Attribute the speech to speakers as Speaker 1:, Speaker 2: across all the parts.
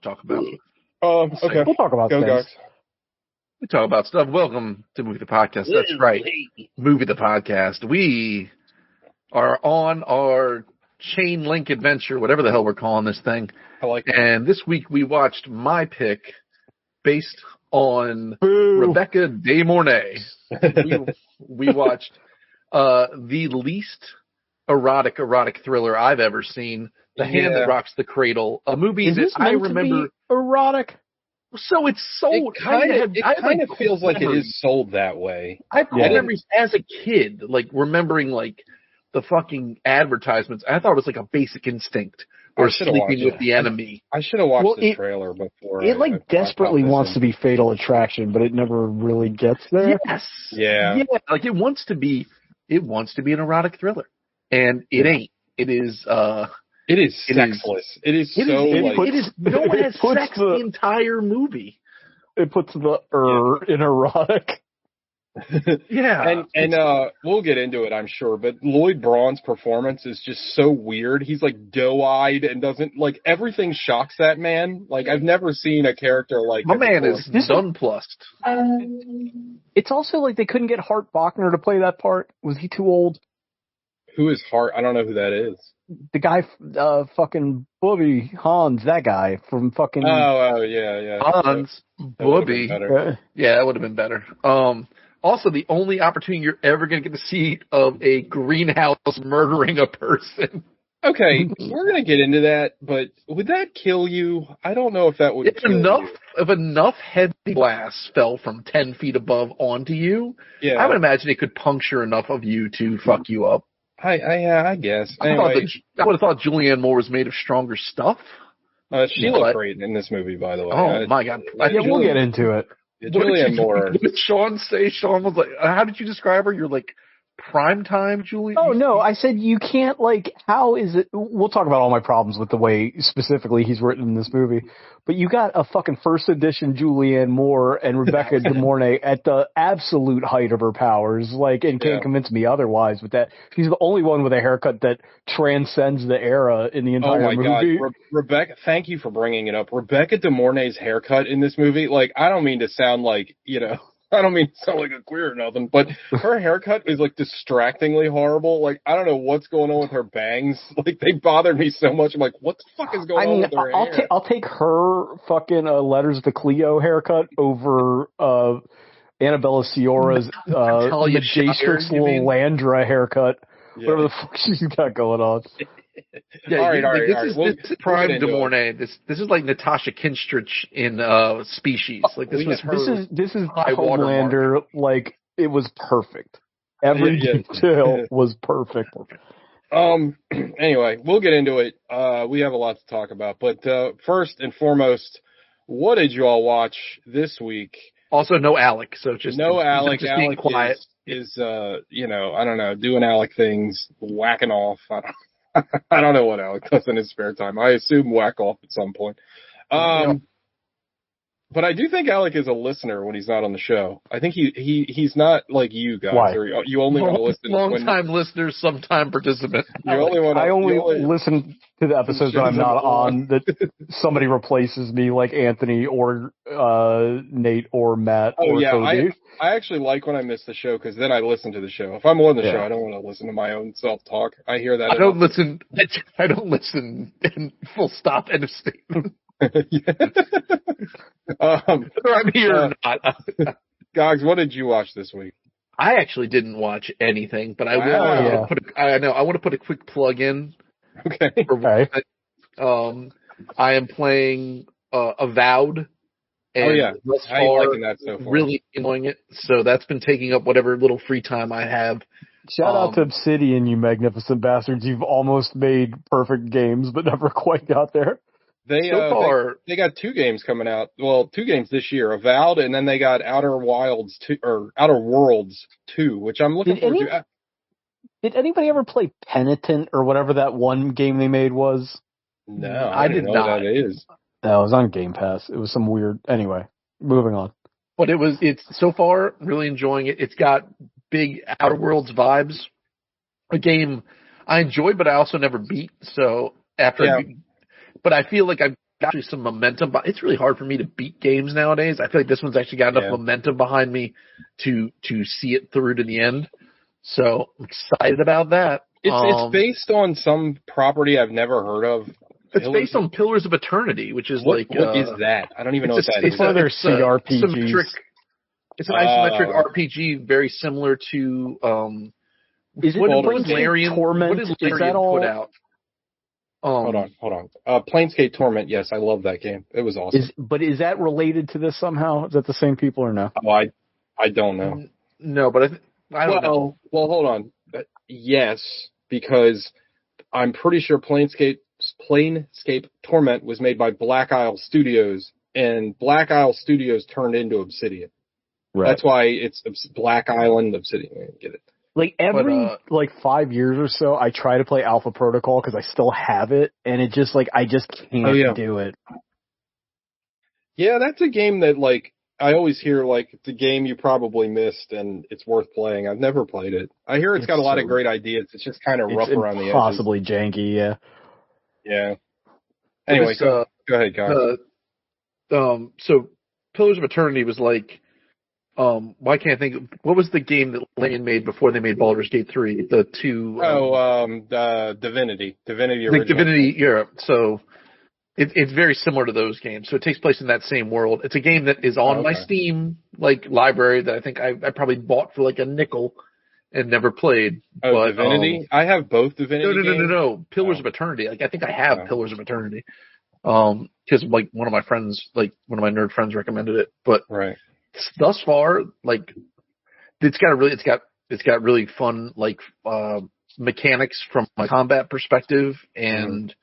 Speaker 1: talk about.
Speaker 2: Okay.
Speaker 3: We'll talk about
Speaker 2: Go,
Speaker 3: things.
Speaker 2: guys.
Speaker 1: We talk about stuff. Welcome to Movie the Podcast. That's right. Movie the Podcast. We are on our chain link adventure, whatever the hell we're calling this thing.
Speaker 2: I like that.
Speaker 1: And this week we watched my pick based on Rebecca De Mornay. we watched the least erotic thriller I've ever seen, The Hand That Rocks the Cradle, a movie
Speaker 3: Is
Speaker 1: that
Speaker 3: this
Speaker 1: I
Speaker 3: meant
Speaker 1: remember.
Speaker 3: to be erotic?
Speaker 1: So it's sold.
Speaker 2: It kind of feels like it is sold that way.
Speaker 1: I have memories as a kid, like remembering like the fucking advertisements. I thought it was like a Basic Instinct or Sleeping with the Enemy.
Speaker 2: I should have watched the trailer before.
Speaker 3: It desperately wants to be Fatal Attraction, but it never really gets there.
Speaker 1: Yes.
Speaker 2: Yeah.
Speaker 1: Like it wants to be an erotic thriller, and it ain't. It is.
Speaker 2: It is sexless.
Speaker 1: No one has sex the entire movie.
Speaker 3: It puts the in erotic.
Speaker 1: Yeah.
Speaker 2: And we'll get into it, I'm sure, but Lloyd Braun's performance is just so weird. He's like doe-eyed and doesn't like everything shocks that man. Like I've never seen a character like
Speaker 1: my man is nonplussed.
Speaker 3: It's also like they couldn't get Hart Bachner to play that part. Was he too old?
Speaker 2: Who is Hart? I don't know who that is.
Speaker 3: The guy, fucking Booby Hans, that guy from fucking.
Speaker 2: Oh yeah.
Speaker 1: Hans Booby. Yeah, that would have been better. Also, the only opportunity you're ever going to get to see of a greenhouse murdering a person.
Speaker 2: Okay, we're going to get into that, but would that kill you? I don't know if that would.
Speaker 1: If enough heavy glass fell from 10 feet above onto you, I would imagine it could puncture enough of you to fuck you up.
Speaker 2: I guess. Anyway,
Speaker 1: I would have thought Julianne Moore was made of stronger stuff.
Speaker 2: She looked great in this movie, by the way.
Speaker 1: Oh, my God.
Speaker 3: We'll get into it.
Speaker 2: Julianne Moore.
Speaker 1: What did Sean say? Sean was like, how did you describe her? You're like, primetime Julie?
Speaker 3: Oh, no. I said you can't, like, how is it? We'll talk about all my problems with the way specifically he's written in this movie. But you got a fucking first edition Julianne Moore and Rebecca De Mornay at the absolute height of her powers, like, and can't convince me otherwise with that. She's the only one with a haircut that transcends the era in the entire movie.
Speaker 2: Oh my God. Rebecca, thank you for bringing it up. Rebecca De Mornay's haircut in this movie, like, I don't mean to sound like, I don't mean to sound like a queer or nothing, but her haircut is like distractingly horrible. Like, I don't know what's going on with her bangs. Like, they bother me so much. I'm like, what the fuck is going on with her hair?
Speaker 3: I'll take her fucking Letters to Cleo haircut over Annabella Sciora's Majestrix Landra haircut. Yeah. Whatever the fuck she's got going on.
Speaker 1: All right. This is prime De Mornay. This is like Natasha Kinstrich in Species. Like this is
Speaker 3: Homelander. Like it was perfect. Every detail was perfect.
Speaker 2: Anyway, we'll get into it. We have a lot to talk about, but first and foremost, what did you all watch this week?
Speaker 1: Also, no Alec. So just
Speaker 2: Alec.
Speaker 1: Just
Speaker 2: Alec
Speaker 1: being quiet.
Speaker 2: Is I don't know, doing Alec things, whacking off. I don't know what Alec does in his spare time. I assume whack off at some point. But I do think Alec is a listener when he's not on the show. I think he's not like you guys.
Speaker 3: Why?
Speaker 2: Or you only want to listen.
Speaker 1: Long-time listener, sometime participant.
Speaker 3: I only listen to the episodes that I'm not on that somebody replaces me like Anthony or Nate or Matt or Cody.
Speaker 2: I actually like when I miss the show because then I listen to the show. If I'm on the show, I don't want to listen to my own self-talk. I hear that.
Speaker 1: I don't listen. Full stop. End of statement. I'm here or not.
Speaker 2: Gogs, what did you watch this week?
Speaker 1: I actually didn't watch anything, but I will. I want to put a quick plug in.
Speaker 2: Okay.
Speaker 1: I am playing Avowed. And thus far,
Speaker 2: how are you liking that so far?
Speaker 1: Really enjoying it. So that's been taking up whatever little free time I have.
Speaker 3: Shout out to Obsidian, you magnificent bastards. You've almost made perfect games, but never quite got there.
Speaker 2: They got 2 games coming out. Well, 2 games this year, Avowed, and then they got Outer Worlds 2, which I'm looking forward to.
Speaker 3: Did anybody ever play Penitent or whatever that one game they made was?
Speaker 2: No, I did not. What that is.
Speaker 3: No, it was on Game Pass. It was some weird. Anyway, moving on.
Speaker 1: But it's so far really enjoying it. It's got big Outer Worlds vibes. A game I enjoyed, but I also never beat. So but I feel like actually some momentum. But it's really hard for me to beat games nowadays. I feel like this one's actually got enough momentum behind me to see it through to the end. So I'm excited about that.
Speaker 2: It's based on some property I've never heard of.
Speaker 1: It's based on Pillars of Eternity, which is
Speaker 2: what is that? I don't even know what that is.
Speaker 3: It's one of their CRPGs.
Speaker 1: It's an isometric RPG, very similar to
Speaker 3: is it
Speaker 1: Larian?
Speaker 3: Torment?
Speaker 1: What did Larian put out?
Speaker 2: Hold on. Planescape Torment. Yes, I love that game. It was awesome.
Speaker 3: But is that related to this somehow? Is that the same people or no?
Speaker 2: Oh, I don't know.
Speaker 1: No, but I don't know.
Speaker 2: Well, hold on. Yes, because I'm pretty sure Planescape Torment was made by Black Isle Studios, and Black Isle Studios turned into Obsidian. Right. That's why it's Black Island Obsidian. Get it?
Speaker 3: Like every 5 years or so, I try to play Alpha Protocol because I still have it, and it just I just can't do it.
Speaker 2: Yeah, that's a game that I always hear it's a game you probably missed and it's worth playing. I've never played it. I hear it's got a lot of great ideas. It's just kind of rough around the edges.
Speaker 3: Possibly janky, yeah.
Speaker 2: Yeah. Anyway, go ahead, guys.
Speaker 1: So Pillars of Eternity was why can't I think? What was the game that Larian made before they made Baldur's Gate 3? The two.
Speaker 2: Divinity original.
Speaker 1: Divinity Europe. So it's very similar to those games. So it takes place in that same world. It's a game that is on my Steam library that I think I probably bought for a nickel and never played.
Speaker 2: Oh, but, Divinity? I have both Divinity.
Speaker 1: No. Pillars of Eternity. I think I have Pillars of Eternity. Because one of my friends, one of my nerd friends recommended it. But
Speaker 2: right.
Speaker 1: Thus far, it's got really fun mechanics from a combat perspective, and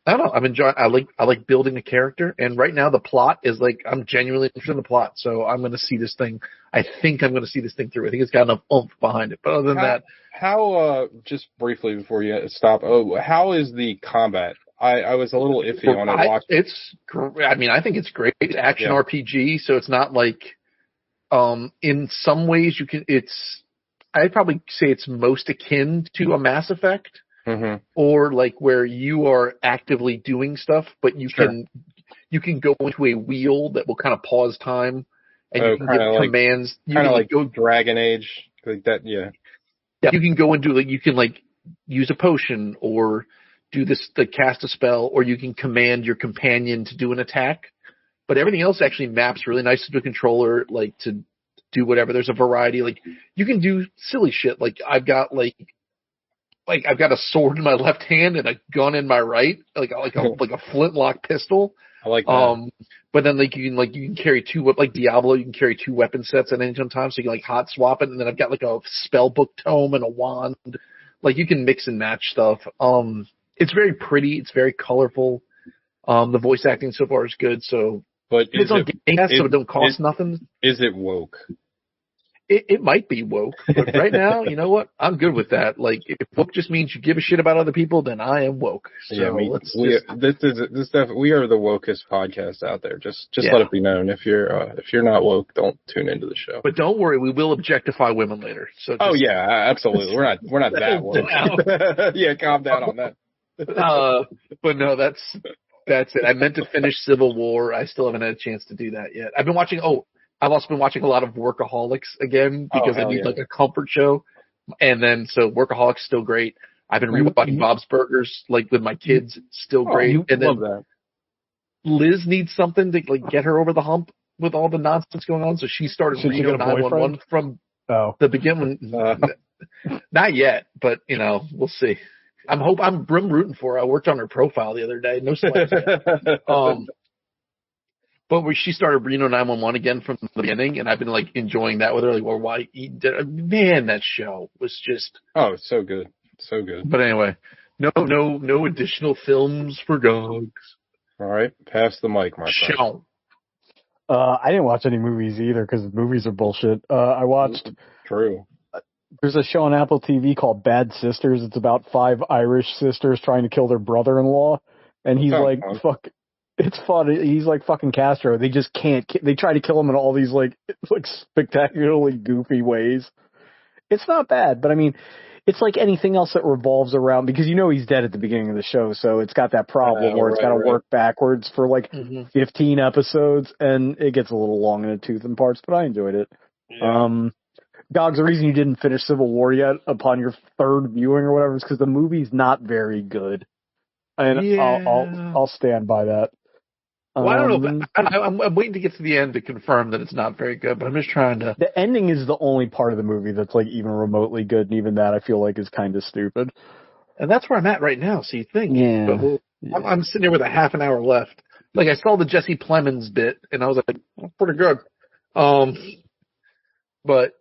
Speaker 1: I don't know. I'm enjoying. I like building a character, and right now the plot is I'm genuinely interested in the plot, so I'm going to see this thing. I think I'm going to see this thing through. I think it's got enough oomph behind it. But other than that,
Speaker 2: how just briefly before you stop, how is the combat? I was a little iffy on it.
Speaker 1: It's great. I mean, I think it's great. It's action RPG, so it's not in some ways I'd probably say it's most akin to a Mass Effect, or where you are actively doing stuff, but you can go into a wheel that will kind of pause time, and you can give commands.
Speaker 2: Kind of go Dragon Age, like that. Yeah.
Speaker 1: You can go into you can use a potion or do this, cast a spell, or you can command your companion to do an attack. But everything else actually maps really nice to a controller, to do whatever. There's a variety. You can do silly shit. I've got I've got a sword in my left hand and a gun in my right, like a flintlock pistol.
Speaker 2: I like that.
Speaker 1: But then you can carry two, Diablo, you can carry two weapon sets at any time, so you can hot swap it. And then I've got a spell book tome and a wand. You can mix and match stuff. It's very pretty. It's very colorful. The voice acting so far is good. So.
Speaker 2: But
Speaker 1: it's on Game Pass, so it don't cost nothing.
Speaker 2: Is it woke?
Speaker 1: It might be woke, but right now, you know what? I'm good with that. If woke just means you give a shit about other people, then I am woke. So
Speaker 2: we are the wokest podcast out there. Just let it be known. If you're not woke, don't tune into the show.
Speaker 1: But don't worry, we will objectify women later. So
Speaker 2: absolutely. We're not that woke. Yeah, calm down on that.
Speaker 1: But no, that's it. I meant to finish Civil War. I still haven't had a chance to do that yet. I've also been watching a lot of Workaholics again because I need a comfort show. And then, so Workaholics still great. I've been rewatching Bob's Burgers, with my kids, still great. And then
Speaker 2: that.
Speaker 1: Liz needs something to get her over the hump with all the nonsense going on. So she started Reno 911 from the beginning. Not yet, but we'll see. I'm rooting for her. I worked on her profile the other day. No sweat. But she started Reno 911 again from the beginning, and I've been enjoying that with her. Why? Man, that show was just
Speaker 2: so good, so good.
Speaker 1: But anyway, no additional films for dogs.
Speaker 2: All right, pass the mic, my friend.
Speaker 3: I didn't watch any movies either because movies are bullshit. I watched.
Speaker 2: True.
Speaker 3: There's a show on Apple TV called Bad Sisters. It's about 5 Irish sisters trying to kill their brother-in-law, and he's fuck. It's fun. He's fucking Castro. They just can't. They try to kill him in all these spectacularly goofy ways. It's not bad, but I mean, it's like anything else that revolves around, because he's dead at the beginning of the show, so it's got that problem where it's got to work backwards for 15 episodes, and it gets a little long in the tooth in parts, but I enjoyed it.
Speaker 2: Yeah.
Speaker 3: Gogs, the reason you didn't finish Civil War yet upon your third viewing or whatever is because the movie's not very good. And I'll stand by that.
Speaker 1: Well, I don't know. I'm waiting to get to the end to confirm that it's not very good, but I'm just trying to.
Speaker 3: The ending is the only part of the movie that's like even remotely good, and even that I feel like is kind of stupid.
Speaker 1: And that's where I'm at right now. So you think?
Speaker 3: Yeah.
Speaker 1: But I'm sitting here with a half an hour left. Like I saw the Jesse Plemons bit, and I was like, oh, pretty good. But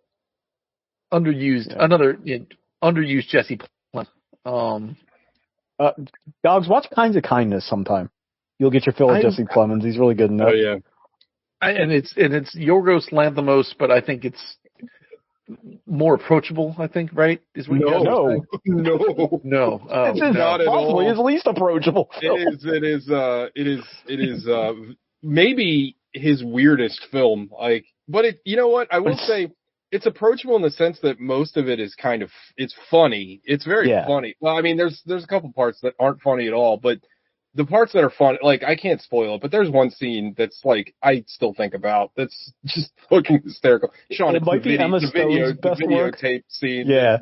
Speaker 1: underused, underused Jesse Plemons.
Speaker 3: Dogs, watch Kinds of Kindness sometime. You'll get your fill of Jesse Plemons. He's really good in that.
Speaker 2: Oh yeah.
Speaker 1: And it's Yorgos Lanthimos, but I think it's more approachable. I think, right? Is what
Speaker 2: no.
Speaker 1: It's
Speaker 2: not at all.
Speaker 3: His least approachable.
Speaker 2: It is maybe his weirdest film. But you know what? I will say it's approachable in the sense that most of it is it's funny. It's very funny. Well, I mean, there's a couple parts that aren't funny at all, but the parts that are fun, I can't spoil it, but there's one scene that's I still think about. That's just fucking hysterical. Sean,
Speaker 3: it might be Emma Stone's best work.
Speaker 2: Videotape scene.
Speaker 3: Yeah.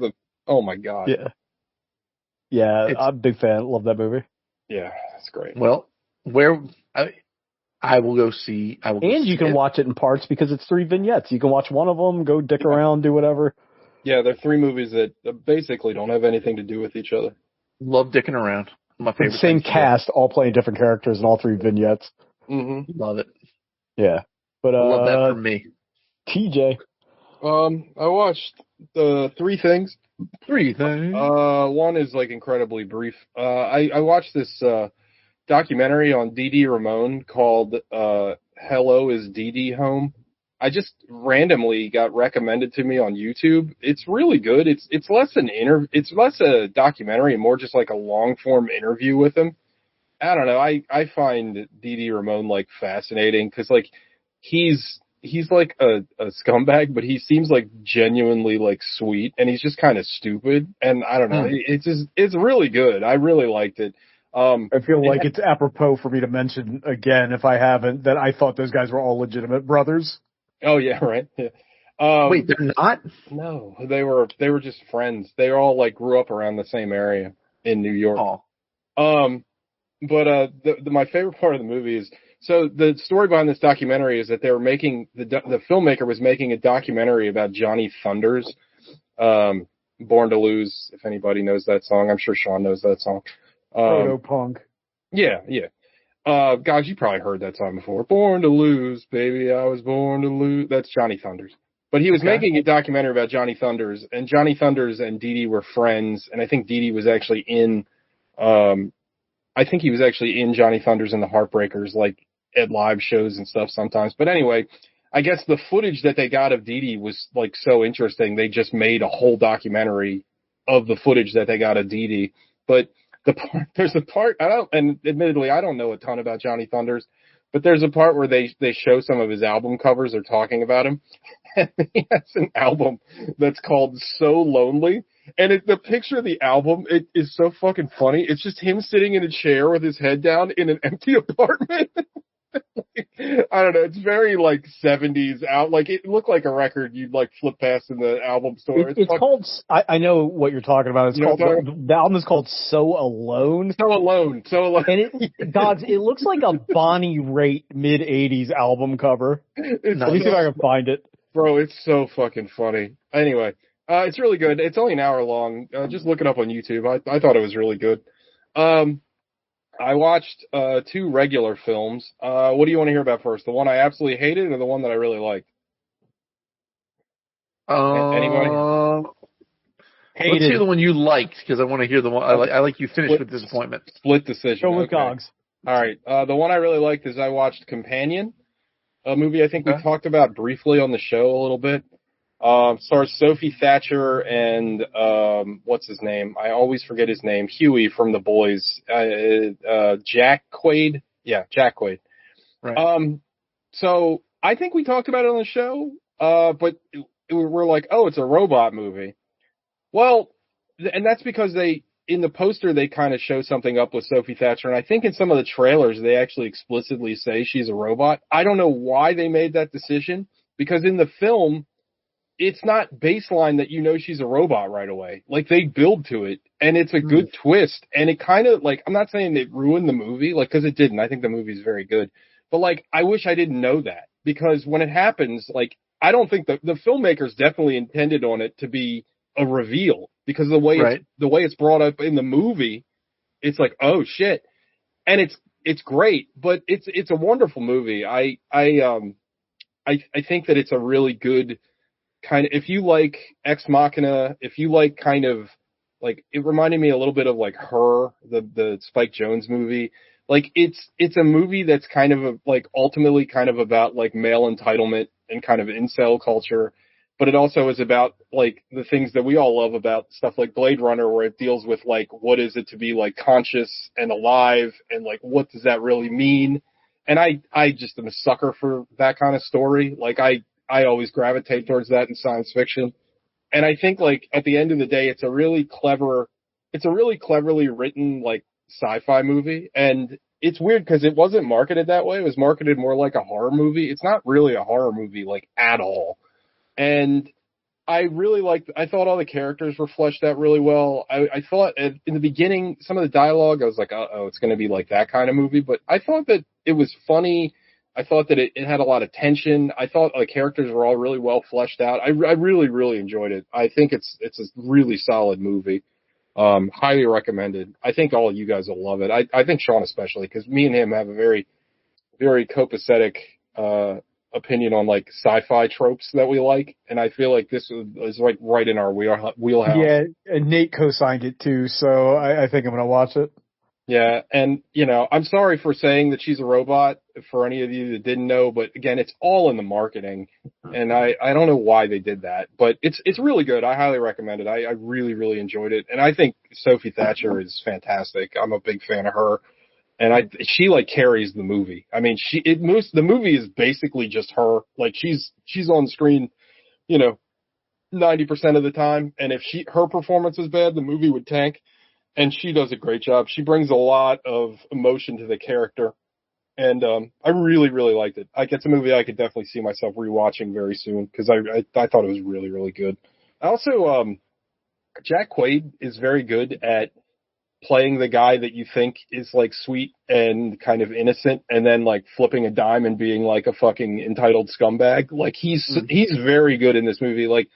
Speaker 2: Oh my god.
Speaker 3: Yeah, I'm a big fan. Love that movie.
Speaker 2: Yeah, that's great.
Speaker 1: Well, I will go see.
Speaker 3: And you can watch it in parts because it's 3 vignettes. You can watch one of them, go dick around, do whatever.
Speaker 2: Yeah, they're 3 movies that basically don't have anything to do with each other.
Speaker 1: Love dicking around. My favorite.
Speaker 3: Same cast, all playing different characters in all 3 vignettes.
Speaker 2: Mm-hmm.
Speaker 1: Love it.
Speaker 3: Yeah, but
Speaker 1: love that for me.
Speaker 3: TJ,
Speaker 2: I watched the 3 things.
Speaker 1: 3 things.
Speaker 2: One is incredibly brief. I watched this documentary on Dee Dee Ramone called "Hello, Is Dee Dee Home?" I just randomly got recommended to me on YouTube. It's really good. It's less a documentary and more just a long form interview with him. I don't know. I find Dee Dee Ramone fascinating because he's like a scumbag, but he seems genuinely sweet, and he's just kind of stupid. And I don't know. It's really good. I really liked it.
Speaker 3: I feel like it's apropos for me to mention again, if I haven't, that I thought those guys were all legitimate brothers.
Speaker 2: Oh yeah, right. Yeah.
Speaker 1: Wait, they're not?
Speaker 2: No, they were just friends. They all grew up around the same area in New York.
Speaker 1: Oh.
Speaker 2: But my favorite part of the movie is, so the story behind this documentary is that they were making the filmmaker was making a documentary about Johnny Thunders, Born to Lose. If anybody knows that song, I'm sure Sean knows that song.
Speaker 3: Proto-punk.
Speaker 2: Yeah. Guys, you probably heard that song before. Born to Lose, baby, I was born to lose. That's Johnny Thunders. But he was making a documentary about Johnny Thunders, and Johnny Thunders and Dee Dee were friends, and I think Dee Dee was actually in, Johnny Thunders and the Heartbreakers, at live shows and stuff sometimes. But anyway, I guess the footage that they got of Dee Dee was, so interesting, they just made a whole documentary of the footage that they got of Dee Dee. But there's a part, admittedly, I don't know a ton about Johnny Thunders, but there's a part where they show some of his album covers. They're talking about him. And he has an album that's called So Lonely. And the picture of the album, it is so fucking funny. It's just him sitting in a chair with his head down in an empty apartment. I don't know. It's very 70s out. It looked like a record you'd flip past in the album store.
Speaker 3: It's called. I know what you're talking about. It's called. The album is called So Alone.
Speaker 2: So Alone.
Speaker 3: And Dogs, it looks like a Bonnie Raitt mid '80s album cover. Let me see if I can find it.
Speaker 2: Bro, it's so fucking funny. Anyway, it's really good. It's only an hour long. Just look it up on YouTube. I thought it was really good. I watched 2 regular films. What do you want to hear about first? The one I absolutely hated or the one that I really liked? Anybody?
Speaker 1: Let's hear the one you liked, because I want to hear the one I like. You finished with disappointment.
Speaker 2: Split decision.
Speaker 3: Go with Gogs.
Speaker 2: All right. The one I really liked is I watched Companion, a movie I think we talked about briefly on the show a little bit. Stars Sophie Thatcher and what's his name? I always forget his name. Huey from The Boys. Jack Quaid. Yeah, Jack Quaid.
Speaker 1: Right.
Speaker 2: So I think we talked about it on the show, but we're like, oh, it's a robot movie. Well, and that's because in the poster, they kind of show something up with Sophie Thatcher, and I think in some of the trailers, they actually explicitly say she's a robot. I don't know why they made that decision, because in the film, it's not baseline that you know she's a robot right away. Like, they build to it, and it's a good twist, and it kind of, like, I'm not saying it ruined the movie, like, because it didn't. I think the movie's very good. But, like, I wish I didn't know that, because when it happens, like, I don't think the filmmakers definitely intended on it to be a reveal, because the way it's brought up in the movie, it's like, oh shit. And it's great, but it's a wonderful movie. I think that it's a really good kind of, if you like Ex Machina, if you like kind of like, it reminded me a little bit of like Her, the Spike Jonze movie. Like, it's a movie that's kind of like ultimately kind of about like male entitlement and kind of incel culture, but it also is about like the things that we all love about stuff like Blade Runner, where it deals with like, what is it to be like conscious and alive, and like, what does that really mean? And I just am a sucker for that kind of story. Like, I always gravitate towards that in science fiction. And I think, like, at the end of the day, it's a really cleverly written, like, sci-fi movie. And it's weird because it wasn't marketed that way. It was marketed more like a horror movie. It's not really a horror movie, like, at all. And I thought all the characters were fleshed out really well. I thought in the beginning, some of the dialogue, I was like, oh, it's going to be like that kind of movie. But I thought that it was funny. I thought that it had a lot of tension. I thought the characters were all really well fleshed out. I really, really enjoyed it. I think it's a really solid movie. Highly recommended. I think all of you guys will love it. I think Sean especially, because me and him have a very, very copacetic, opinion on like sci-fi tropes that we like. And I feel like this is like right in our wheelhouse.
Speaker 3: Yeah, and Nate co-signed it too, so I think I'm going to watch it.
Speaker 2: Yeah, and, you know, I'm sorry for saying that she's a robot for any of you that didn't know, but again, it's all in the marketing, and I don't know why they did that, but it's really good. I highly recommend it. I really, really enjoyed it, and I think Sophie Thatcher is fantastic. I'm a big fan of her, and she like carries the movie. I mean, the movie is basically just her. Like, she's on screen, you know, 90% of the time, and if her performance is bad, the movie would tank. And she does a great job. She brings a lot of emotion to the character. And I really, really liked it. It's a movie I could definitely see myself rewatching very soon, because I thought it was really, really good. Also, Jack Quaid is very good at playing the guy that you think is like sweet and kind of innocent, and then like flipping a dime and being like a fucking entitled scumbag. Like, he's very good in this movie. Like,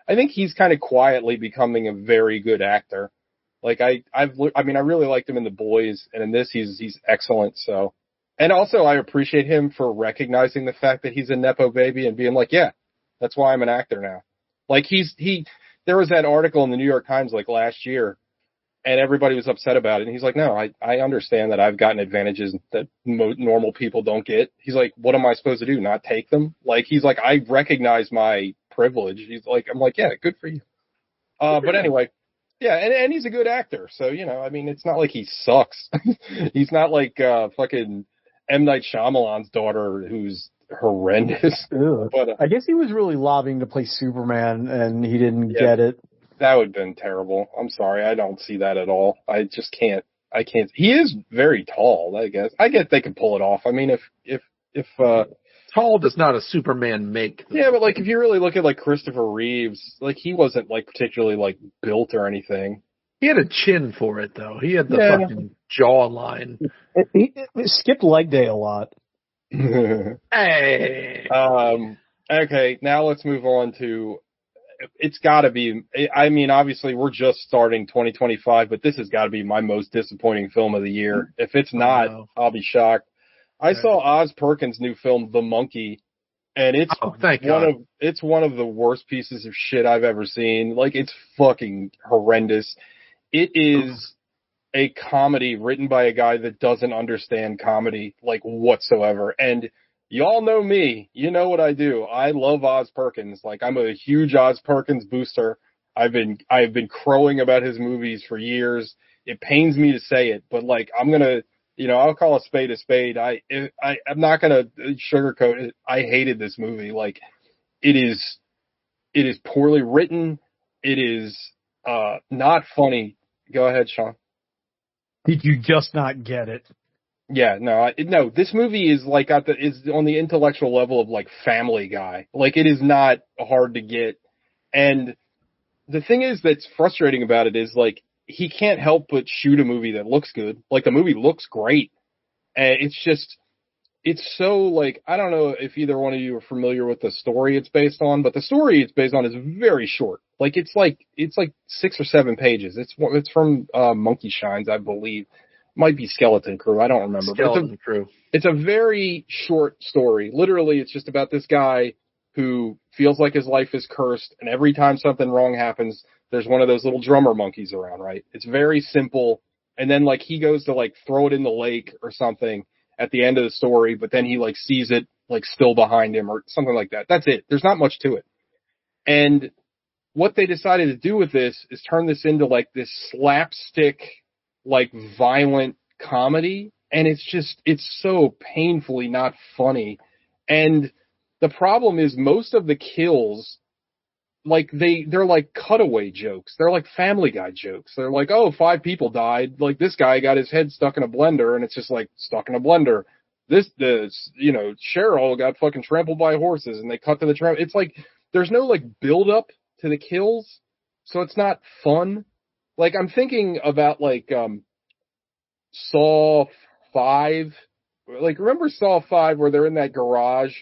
Speaker 2: I think he's kind of quietly becoming a very good actor. Like, I really liked him in The Boys, and in this, he's excellent. So, and also I appreciate him for recognizing the fact that he's a Nepo baby and being like, yeah, that's why I'm an actor now. Like, there was that article in the New York Times like last year, and everybody was upset about it. And he's like, no, I understand that I've gotten advantages that normal people don't get. He's like, what am I supposed to do? Not take them? Like, he's like, I recognize my privilege. He's like, I'm like, yeah, good for you. But anyway. Yeah, and he's a good actor, so, you know, I mean, it's not like he sucks. He's not like fucking M. Night Shyamalan's daughter, who's horrendous. But
Speaker 3: I guess he was really lobbying to play Superman, and he didn't get it.
Speaker 2: That would have been terrible. I'm sorry, I don't see that at all. I just can't. I can't. He is very tall, I guess. I guess they could pull it off. I mean, if
Speaker 1: tall does not a Superman make.
Speaker 2: Yeah, but like, if you really look at like Christopher Reeves, like, he wasn't like particularly like built or anything.
Speaker 1: He had a chin for it though. He had the fucking jawline.
Speaker 3: He skipped leg day a lot.
Speaker 1: Hey.
Speaker 2: Okay, now let's move on to. It's got to be. I mean, obviously, we're just starting 2025, but this has got to be my most disappointing film of the year. If it's not, I'll be shocked. I saw Oz Perkins' new film, The Monkey, and it's it's one of the worst pieces of shit I've ever seen. Like, it's fucking horrendous. It is a comedy written by a guy that doesn't understand comedy, like, whatsoever. And y'all know me. You know what I do. I love Oz Perkins. Like, I'm a huge Oz Perkins booster. I've been crowing about his movies for years. It pains me to say it, but like, I'm gonna. You know, I'll call a spade a spade. I'm not going to sugarcoat it. I hated this movie. Like, it is poorly written. It is Not funny. Go ahead, Sean.
Speaker 3: Did you just not get it?
Speaker 2: Yeah, no. This movie is like is on the intellectual level of like Family Guy. Like it is not hard to get. And the thing is that's frustrating about it is like he can't help but shoot a movie that looks good. Like the movie looks great. And it's so like, I don't know if either one of you are familiar with the story it's based on, but the story it's based on is very short. Like it's like 6 or 7 pages. It's from Monkey Shines, I believe. Might be Skeleton Crew. I don't remember.
Speaker 1: Skeleton Crew.
Speaker 2: It's a very short story. Literally, it's just about this guy who feels like his life is cursed, and every time something wrong happens, there's one of those little drummer monkeys around, right? It's very simple. And then like he goes to like throw it in the lake or something at the end of the story, but then he like sees it like still behind him or something like that. That's it. There's not much to it. And what they decided to do with this is turn this into like this slapstick, like violent comedy. And it's so painfully not funny. And the problem is most of the kills, like they're like cutaway jokes. They're like Family Guy jokes. They're like, oh, 5 people died. Like this guy got his head stuck in a blender and it's just like stuck in a blender. This, Cheryl got fucking trampled by horses and they cut to the tramp. It's like, there's no like build up to the kills. So it's not fun. Like I'm thinking about like, Saw 5. Like remember Saw 5 where they're in that garage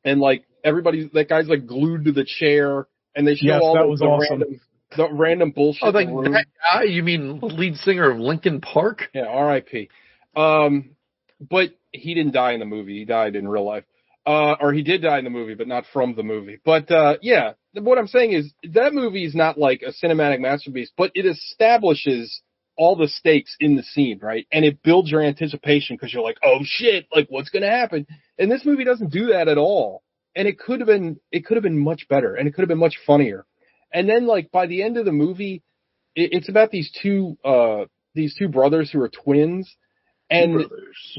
Speaker 2: and like that guy's like glued to the chair and they show the random bullshit.
Speaker 1: Oh, like that guy? You mean lead singer of Linkin Park?
Speaker 2: Yeah, R.I.P. But he didn't die in the movie. He died in real life. Or he did die in the movie, but not from the movie. But, yeah, what I'm saying is that movie is not like a cinematic masterpiece, but it establishes all the stakes in the scene, right? And it builds your anticipation because you're like, oh shit, like what's going to happen? And this movie doesn't do that at all. And it could have been much better and it could have been much funnier. And then like by the end of the movie, it's about these two brothers who are twins. And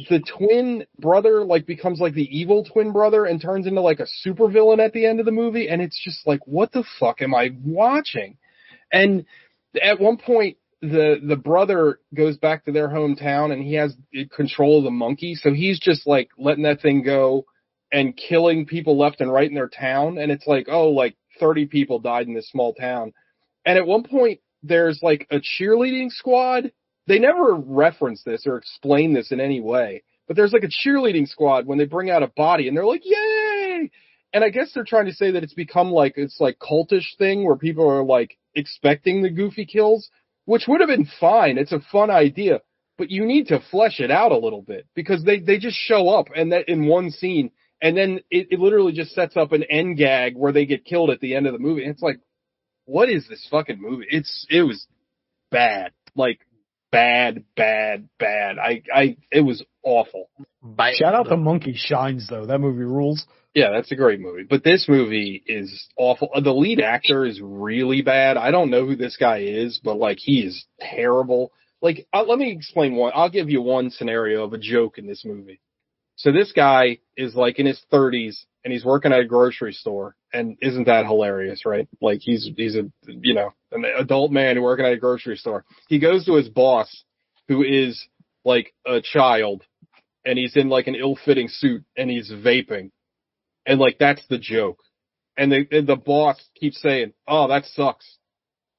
Speaker 2: the twin brother like becomes like the evil twin brother and turns into like a supervillain at the end of the movie. And it's just like, what the fuck am I watching? And at one point, the brother goes back to their hometown and he has control of the monkey. So he's just like letting that thing go and killing people left and right in their town. And it's like, oh, like 30 people died in this small town. And at one point there's like a cheerleading squad. They never reference this or explain this in any way, but there's like a cheerleading squad when they bring out a body and they're like, yay. And I guess they're trying to say that it's become like, it's like cultish thing where people are like expecting the goofy kills, which would have been fine. It's a fun idea, but you need to flesh it out a little bit because they just show up and that in one scene and then it literally just sets up an end gag where they get killed at the end of the movie. And it's like, what is this fucking movie? It was bad. Like bad. It was awful.
Speaker 3: Shout out to Monkey Shines though. That movie rules.
Speaker 2: Yeah, that's a great movie. But this movie is awful. The lead actor is really bad. I don't know who this guy is, but like he is terrible. Like, let me explain one. I'll give you one scenario of a joke in this movie. So this guy is like in his 30s and he's working at a grocery store. And isn't that hilarious, right? Like he's an adult man working at a grocery store. He goes to his boss who is like a child and he's in like an ill-fitting suit and he's vaping. And like, that's the joke. And the boss keeps saying, oh, that sucks.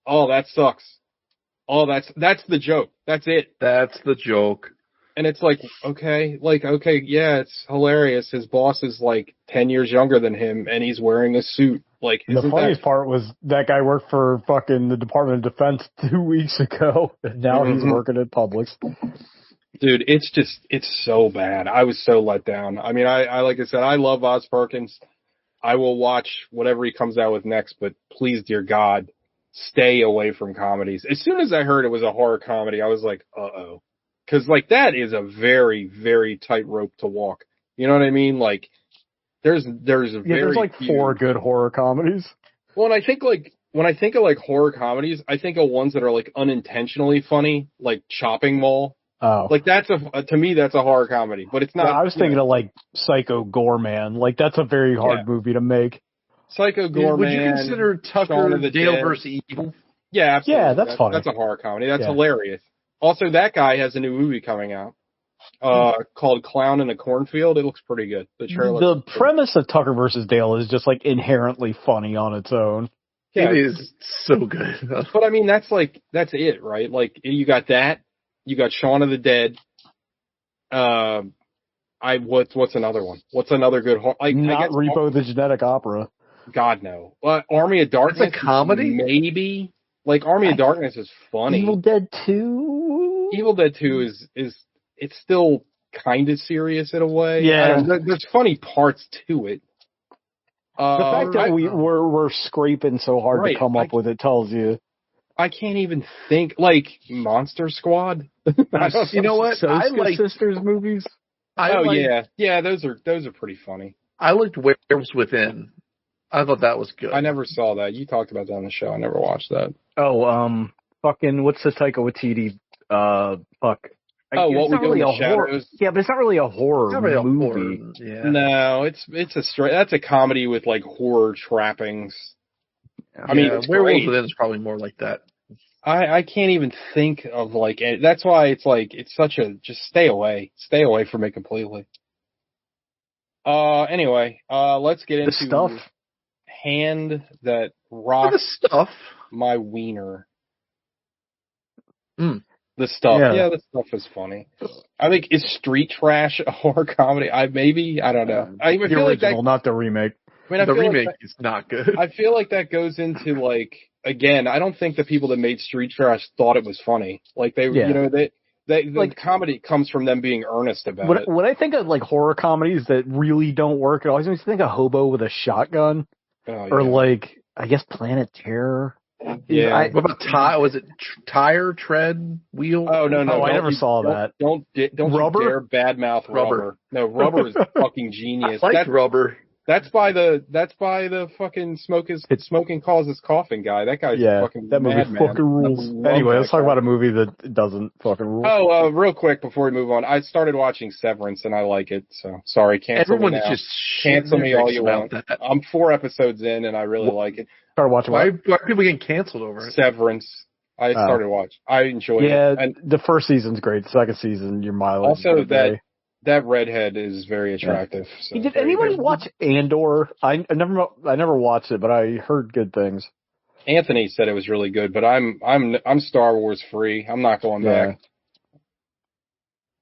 Speaker 2: Oh, that sucks. Oh, that's the joke. That's it.
Speaker 1: That's the joke.
Speaker 2: And it's like, okay, yeah, it's hilarious. His boss is like 10 years younger than him and he's wearing a suit. Like,
Speaker 3: the funniest part was that guy worked for fucking the Department of Defense 2 weeks ago. And now he's working at Publix.
Speaker 2: Dude, it's so bad. I was so let down. I mean, I like I said, I love Oz Perkins. I will watch whatever he comes out with next, but please, dear God, stay away from comedies. As soon as I heard it was a horror comedy, I was like, uh-oh. Cause like that is a very, very tight rope to walk. You know what I mean? Like there's like
Speaker 3: few. 4 good horror comedies.
Speaker 2: Well, and I think like, when I think of like horror comedies, I think of ones that are like unintentionally funny, like Chopping Mall.
Speaker 3: Oh.
Speaker 2: Like to me, that's a horror comedy, but it's not.
Speaker 3: Well, I was thinking of like Psycho Goreman. Like that's a very hard movie to make.
Speaker 2: Psycho Goreman.
Speaker 1: Would you consider Tucker Dale vs. Evil?
Speaker 2: Yeah, absolutely.
Speaker 3: Yeah, that's funny.
Speaker 2: That's a horror comedy. That's
Speaker 3: Yeah.
Speaker 2: hilarious. Also, that guy has a new movie coming out called Clown in a Cornfield. It looks pretty good. The trailer.
Speaker 3: The premise of Tucker versus Dale is just like inherently funny on its own.
Speaker 2: Yeah,
Speaker 1: it is so good.
Speaker 2: but I mean, that's it, right? Like, you got that. You got Shaun of the Dead. What's another one? What's another good horror? I guess
Speaker 3: Repo the Genetic Opera.
Speaker 2: God, no. Army of Darkness.
Speaker 1: It's a comedy?
Speaker 2: Maybe. Like, Army of Darkness is funny.
Speaker 3: Evil Dead 2?
Speaker 2: Evil Dead 2 is it's still kind of serious in a way.
Speaker 3: Yeah.
Speaker 2: There's funny parts to it.
Speaker 3: The fact that we're scraping so hard to come up with it tells you.
Speaker 2: I can't even think, like, Monster Squad.
Speaker 1: You know what? I like
Speaker 3: Sisters movies.
Speaker 2: Yeah, those are pretty funny.
Speaker 1: I liked Werewolves Within. I thought that was good.
Speaker 2: I never saw that. You talked about that on the show. I never watched that.
Speaker 3: Oh, fucking, what's the Taika Waititi, fuck.
Speaker 2: What We Do in the Shadows?
Speaker 3: Yeah, but it's not really a horror
Speaker 1: Not really
Speaker 3: movie.
Speaker 1: A horror. Yeah.
Speaker 2: No, that's a comedy with, like, horror trappings. I mean, it's
Speaker 1: Werewolves
Speaker 2: great.
Speaker 1: Within is probably more like that.
Speaker 2: I can't even think of, like, that's why it's like, it's such a, just stay away from it completely. Anyway, let's get into
Speaker 3: the stuff.
Speaker 2: Hand that rocks
Speaker 1: the stuff.
Speaker 2: my wiener.
Speaker 1: The
Speaker 2: stuff. Yeah, the stuff is funny. I think, is Street Trash a horror comedy? I don't know. I
Speaker 3: The
Speaker 2: feel
Speaker 3: original,
Speaker 2: like that,
Speaker 3: not the remake.
Speaker 2: I mean,
Speaker 1: The remake is not good.
Speaker 2: I feel like that goes into, like, again, I don't think the people that made Street Trash thought it was funny. Like, the comedy comes from them being earnest about it.
Speaker 3: When I think of, like, horror comedies that really don't work, I always makes me think of Hobo with a Shotgun. Or, like, I guess Planet Terror.
Speaker 2: Yeah.
Speaker 1: What about was it Tire, Tread, Wheel?
Speaker 2: Oh, no.
Speaker 3: I never saw that.
Speaker 2: Don't
Speaker 3: Rubber?
Speaker 2: you dare badmouth Rubber. No, Rubber is fucking genius.
Speaker 1: I like Rubber.
Speaker 2: That's by the fucking smoking causes coughing guy. That guy's fucking
Speaker 3: that movie
Speaker 2: madman.
Speaker 3: fucking rules. Anyway, let's talk about a movie that doesn't fucking rule.
Speaker 2: Oh, real quick before we move on, I started watching Severance and I like it. So sorry, cancel me now.
Speaker 1: Just
Speaker 2: cancel me all you want.
Speaker 1: That.
Speaker 2: I'm 4 episodes in and I really like it.
Speaker 3: Started watching.
Speaker 1: Why are people getting canceled over it?
Speaker 2: Severance. I started watching. I enjoyed it.
Speaker 3: Yeah,
Speaker 2: and
Speaker 3: the first season's great. The second season, your mileage.
Speaker 2: Also, that redhead is very attractive.
Speaker 3: Yeah. So did anybody watch Andor? I never watched it, but I heard good things.
Speaker 2: Anthony said it was really good, but I'm Star Wars free. I'm not going back.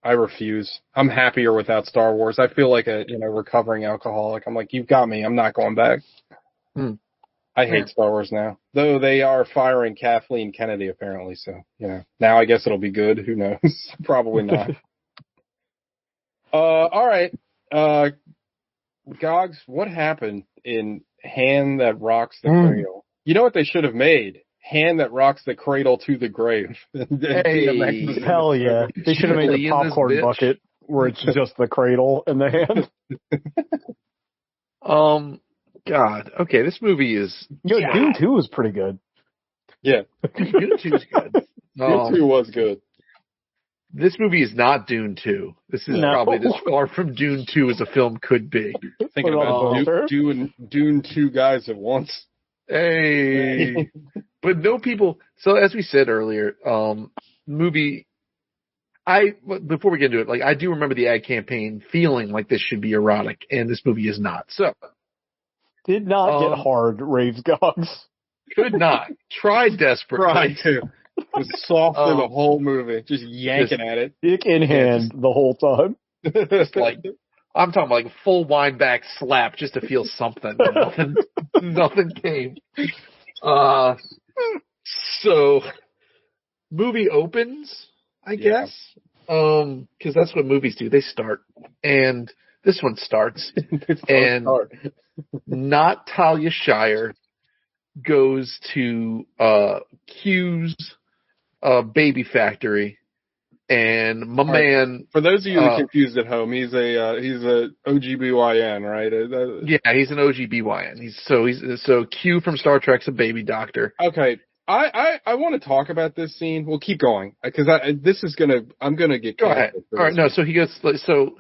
Speaker 2: I refuse. I'm happier without Star Wars. I feel like a recovering alcoholic. I'm like, you've got me. I'm not going back. I hate Star Wars now, though they are firing Kathleen Kennedy apparently. So now I guess it'll be good. Who knows? Probably not. All right. Gogs, what happened in Hand That Rocks the Cradle? You know what they should have made? Hand That Rocks the Cradle to the Grave.
Speaker 1: Hey,
Speaker 3: hell yeah. They should have made a popcorn bucket where it's just the cradle in the hand.
Speaker 1: God. Okay, this movie is...
Speaker 3: Dune 2 was pretty good.
Speaker 2: Yeah.
Speaker 1: Dune 2 is good.
Speaker 2: Dune 2 was good.
Speaker 1: This movie is not Dune 2. This is probably as far from Dune 2 as a film could be.
Speaker 2: Thinking about Dune 2 guys at once.
Speaker 1: Hey. But no people... So as we said earlier, movie... Before we get into it, like, I do remember the ad campaign feeling like this should be erotic, and this movie is not. So...
Speaker 3: Did not get hard, raves Gogs.
Speaker 1: Could not. Tried desperately.
Speaker 2: Tried to. Was soft for the whole movie, just yanking at it.
Speaker 3: Dick in hand the whole time.
Speaker 1: Just like, I'm talking like a full wind back slap just to feel something. Nothing came. So, movie opens, I guess. Because that's what movies do. They start. And this one starts. Not Talia Shire goes to Q's baby factory, and my man.
Speaker 2: For those of you that confused at home, he's a OGBYN, right?
Speaker 1: Yeah, he's an OGBYN. So Q from Star Trek's a baby doctor.
Speaker 2: Okay, I want to talk about this scene. We'll keep going because I'm gonna get.
Speaker 1: Go ahead. All right, no. So he goes. So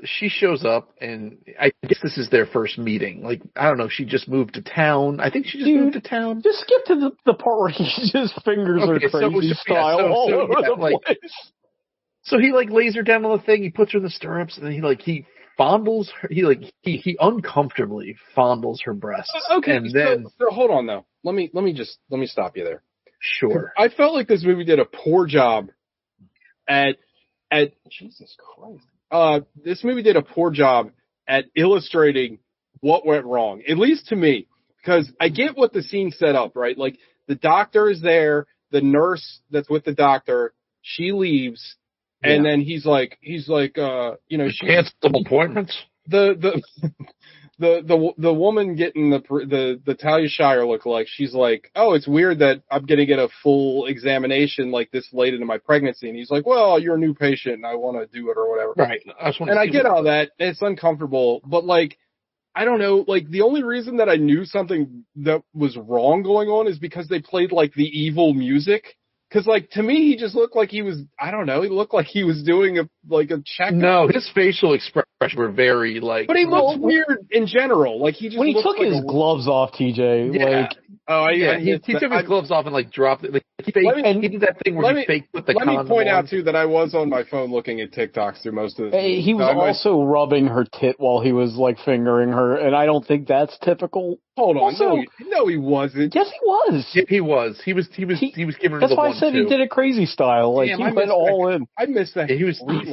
Speaker 1: she shows up, and I guess this is their first meeting. Like, I don't know, she just moved to town. I think she just moved to town.
Speaker 3: Just skip to the part where he just fingers her crazy style all over the place.
Speaker 1: So he like lays her down on the thing, he puts her in the stirrups, and then he fondles her, he uncomfortably fondles her breasts.
Speaker 2: Okay,
Speaker 1: and then
Speaker 2: so hold on though. Let me stop you there.
Speaker 1: Sure.
Speaker 2: I felt like this movie did a poor job at Jesus Christ. This movie did a poor job at illustrating what went wrong, at least to me, because I get what the scene set up, right? Like, the doctor is there, the nurse that's with the doctor, she leaves, and then he's like, she
Speaker 1: cancel appointments.
Speaker 2: The woman getting the Talia Shire lookalike, she's like, oh, it's weird that I'm going to get a full examination like this late into my pregnancy. And he's like, well, you're a new patient and I want to do it or whatever.
Speaker 1: Right.
Speaker 2: I get all that. It's uncomfortable. But like, I don't know, like the only reason that I knew something that was wrong going on is because they played like the evil music. Cause like, to me, he just looked like he was, I don't know, he looked like he was doing a check.
Speaker 1: No, his facial expressions were very like.
Speaker 2: But he looked weird in general. Like he just
Speaker 3: when he took
Speaker 2: like
Speaker 3: his gloves off, TJ.
Speaker 1: Yeah.
Speaker 3: Like,
Speaker 1: he took his gloves off and like dropped it. Like he did that thing where he faked with the condom.
Speaker 2: Let me point out too that I was on my phone looking at TikToks through most of this.
Speaker 3: He was also rubbing her tit while he was like fingering her, and I don't think that's typical.
Speaker 2: Hold on, no, he wasn't.
Speaker 3: Yes, he was.
Speaker 1: Yeah, he was. He was giving her
Speaker 3: that's
Speaker 1: the
Speaker 3: why I said he did it crazy style. Like, he went all in.
Speaker 2: I missed that.
Speaker 1: Yeah, he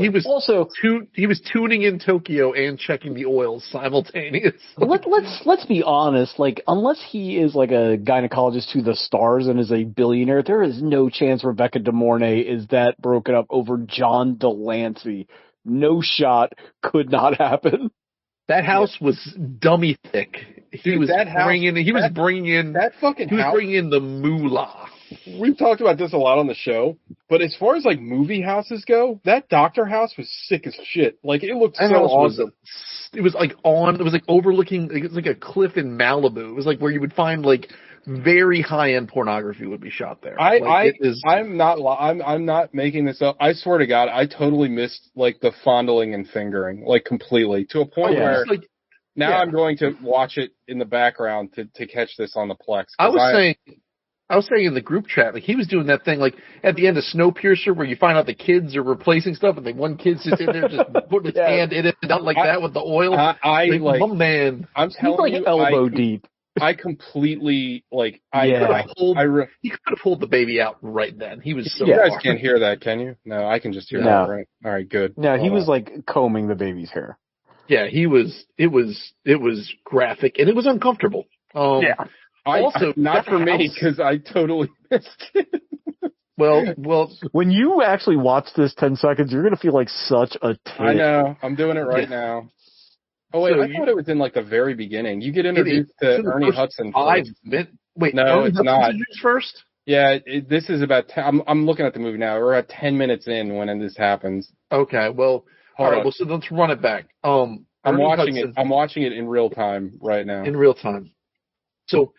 Speaker 1: was also he was tuning in Tokyo and checking the oils simultaneously.
Speaker 3: Let's be honest. Like, unless he is like a gynecologist to the stars and is a billionaire, there is no chance Rebecca De Mornay is that broken up over John Delancey. No shot. Could not happen.
Speaker 1: That house was dummy thick. He was bringing in the moolah.
Speaker 2: We've talked about this a lot on the show, but as far as like movie houses go, that doctor house was sick as shit. Like, it looked so awesome.
Speaker 1: It was like overlooking, it was like a cliff in Malibu. It was like where you would find like very high-end pornography would be shot there. I'm not making this up. I swear to God, I totally missed like the fondling and fingering, like completely, to a point where I'm going to watch it in the background to catch this on the Plex. I was saying in the group chat, like, he was doing that thing, like, at the end of Snowpiercer, where you find out the kids are replacing stuff, and then one kid sits in there just putting his hand in it, out like that with the oil. Oh man,
Speaker 2: I'm telling you,
Speaker 3: elbow deep.
Speaker 2: I completely, like,
Speaker 1: he could have pulled the baby out right then. He was so.
Speaker 2: You guys can't hear that, can you? No, I can just hear that. Right. All right, good.
Speaker 3: No, he was like combing the baby's hair.
Speaker 1: Yeah, he was. It was graphic and it was uncomfortable.
Speaker 2: Also, not for me, because I totally missed it.
Speaker 1: Well,
Speaker 3: when you actually watch this 10 seconds, you're going to feel like such a tit.
Speaker 2: I know. I'm doing it right now. Oh, wait, I thought it was in, like, the very beginning. You get introduced to Ernie Hudson.
Speaker 1: Wait,
Speaker 2: no, it's not.
Speaker 1: First?
Speaker 2: Yeah, this is about, I'm looking at the movie now. We're about 10 minutes in when this happens.
Speaker 1: Okay, well, all right, well, so let's run it back.
Speaker 2: I'm watching it in real time right now.
Speaker 1: In real time. So,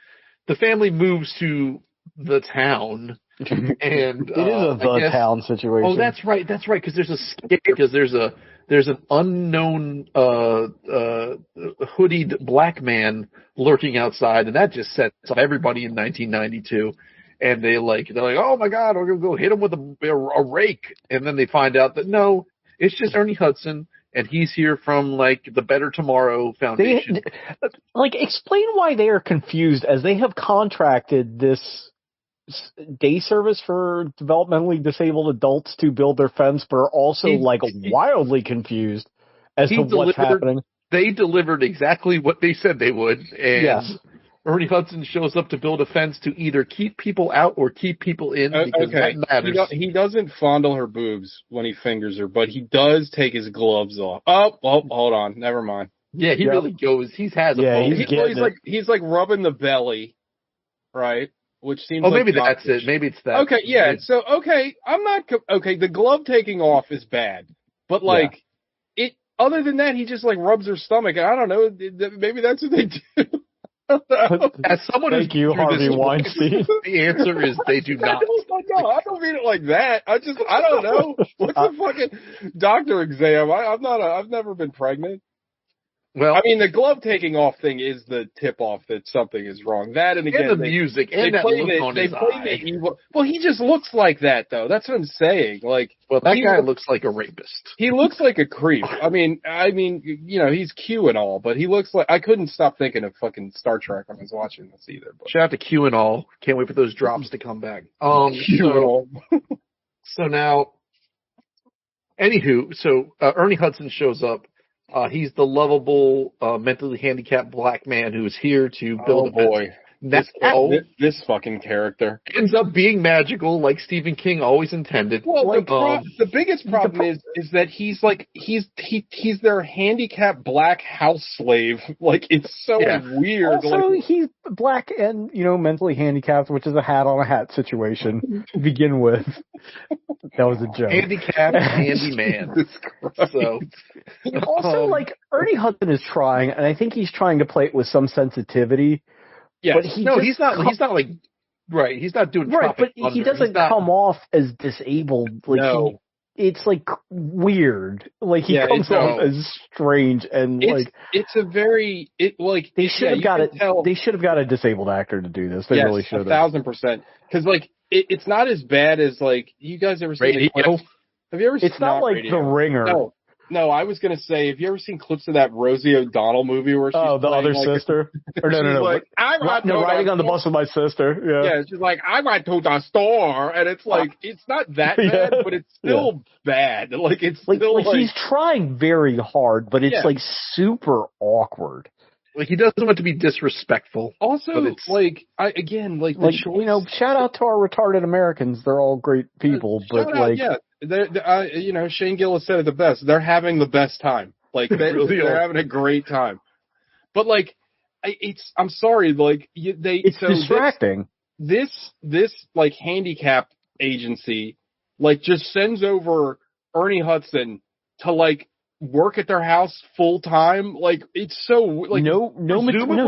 Speaker 1: the family moves to the town, and
Speaker 3: it is a town situation.
Speaker 1: Oh, that's right, because there's a scare, because there's an unknown hoodied black man lurking outside, and that just sets off everybody in 1992. And they're like, oh my God, we're gonna go hit him with a rake, and then they find out that no, it's just Ernie Hudson. And he's here from, like, the Better Tomorrow Foundation.
Speaker 3: Explain why they are confused, as they have contracted this day service for developmentally disabled adults to build their fence, but are also, wildly confused as to what's happening.
Speaker 1: They delivered exactly what they said they would. And
Speaker 3: yes.
Speaker 1: Ernie Hudson shows up to build a fence to either keep people out or keep people in, because that matters.
Speaker 2: He doesn't fondle her boobs when he fingers her, but he does take his gloves off. Oh, hold on. Never mind.
Speaker 1: Yeah, he really goes. He's
Speaker 2: he's like rubbing the belly, right? Which seems like
Speaker 1: maybe that's it. Maybe it's that.
Speaker 2: Okay, yeah. So, I'm not... Okay, the glove taking off is bad. But, other than that, he just, rubs her stomach. And I don't know, maybe that's what they do.
Speaker 1: As someone
Speaker 3: Thank
Speaker 1: who's
Speaker 3: you,
Speaker 1: through
Speaker 3: Harvey
Speaker 1: this
Speaker 3: Weinstein.
Speaker 1: the answer is they do not.
Speaker 2: No, I don't mean it like that. I don't know. What's the fucking doctor exam? I've never been pregnant.
Speaker 1: Well,
Speaker 2: I mean, the glove taking off thing is the tip off that something is wrong. That and again,
Speaker 1: and the music and that look on his eye.
Speaker 2: The evil. Well, he just looks like that though. That's what I'm saying. Like,
Speaker 1: well, that guy looks like a rapist.
Speaker 2: He looks like a creep. I mean, you know, he's Q and all, but he looks like I couldn't stop thinking of fucking Star Trek when I was watching this either. But.
Speaker 1: Shout out to Q and all. Can't wait for those drops to come back.
Speaker 2: Q and all.
Speaker 1: So now, anywho, Ernie Hudson shows up. He's the lovable, mentally handicapped black man who is here to build
Speaker 2: a boy. This fucking character
Speaker 1: ends up being magical, like Stephen King always intended.
Speaker 2: Well, the biggest problem is that he's their handicapped black house slave. Like, it's so weird.
Speaker 3: Also, he's black and, you know, mentally handicapped, which is a hat on a hat situation to begin with. That was a joke.
Speaker 1: Handicapped handyman. So,
Speaker 3: also, like, Ernie Hudson is trying, and I think he's trying to play it with some sensitivity.
Speaker 1: Yeah, but he's not like right. He's not doing
Speaker 3: right, but he doesn't come off as disabled. Like
Speaker 2: no.
Speaker 3: It's like weird. Like he comes off as strange and
Speaker 2: it's a very
Speaker 3: they should have got it. They should have got a disabled actor to do this. They really should have.
Speaker 2: 1,000%. Because like it's not as bad as like you guys ever seen
Speaker 1: Radio?
Speaker 2: Have you ever seen?
Speaker 3: It's not like
Speaker 2: Radio?
Speaker 3: The Ringer.
Speaker 2: No, I was gonna say, have you ever seen clips of that Rosie O'Donnell movie where she's
Speaker 3: the other sister? Or no.
Speaker 2: Like,
Speaker 3: riding on the bus with my sister.
Speaker 2: Yeah, she's like, I went to the store, and it's like, it's not that bad, but it's still bad. Like, it's still like
Speaker 3: he's trying very hard, but it's like super awkward.
Speaker 1: Like, he doesn't want to be disrespectful.
Speaker 2: Also, like,
Speaker 3: you know, shout out to our retarded Americans. They're all great people, but
Speaker 2: Shane Gillis said it the best. They're having the best time. Like, they're having a great time. But like, I'm sorry, like
Speaker 3: it's distracting.
Speaker 2: This like handicap agency, like just sends over Ernie Hudson to like work at their house full time. Like it's so like
Speaker 3: no,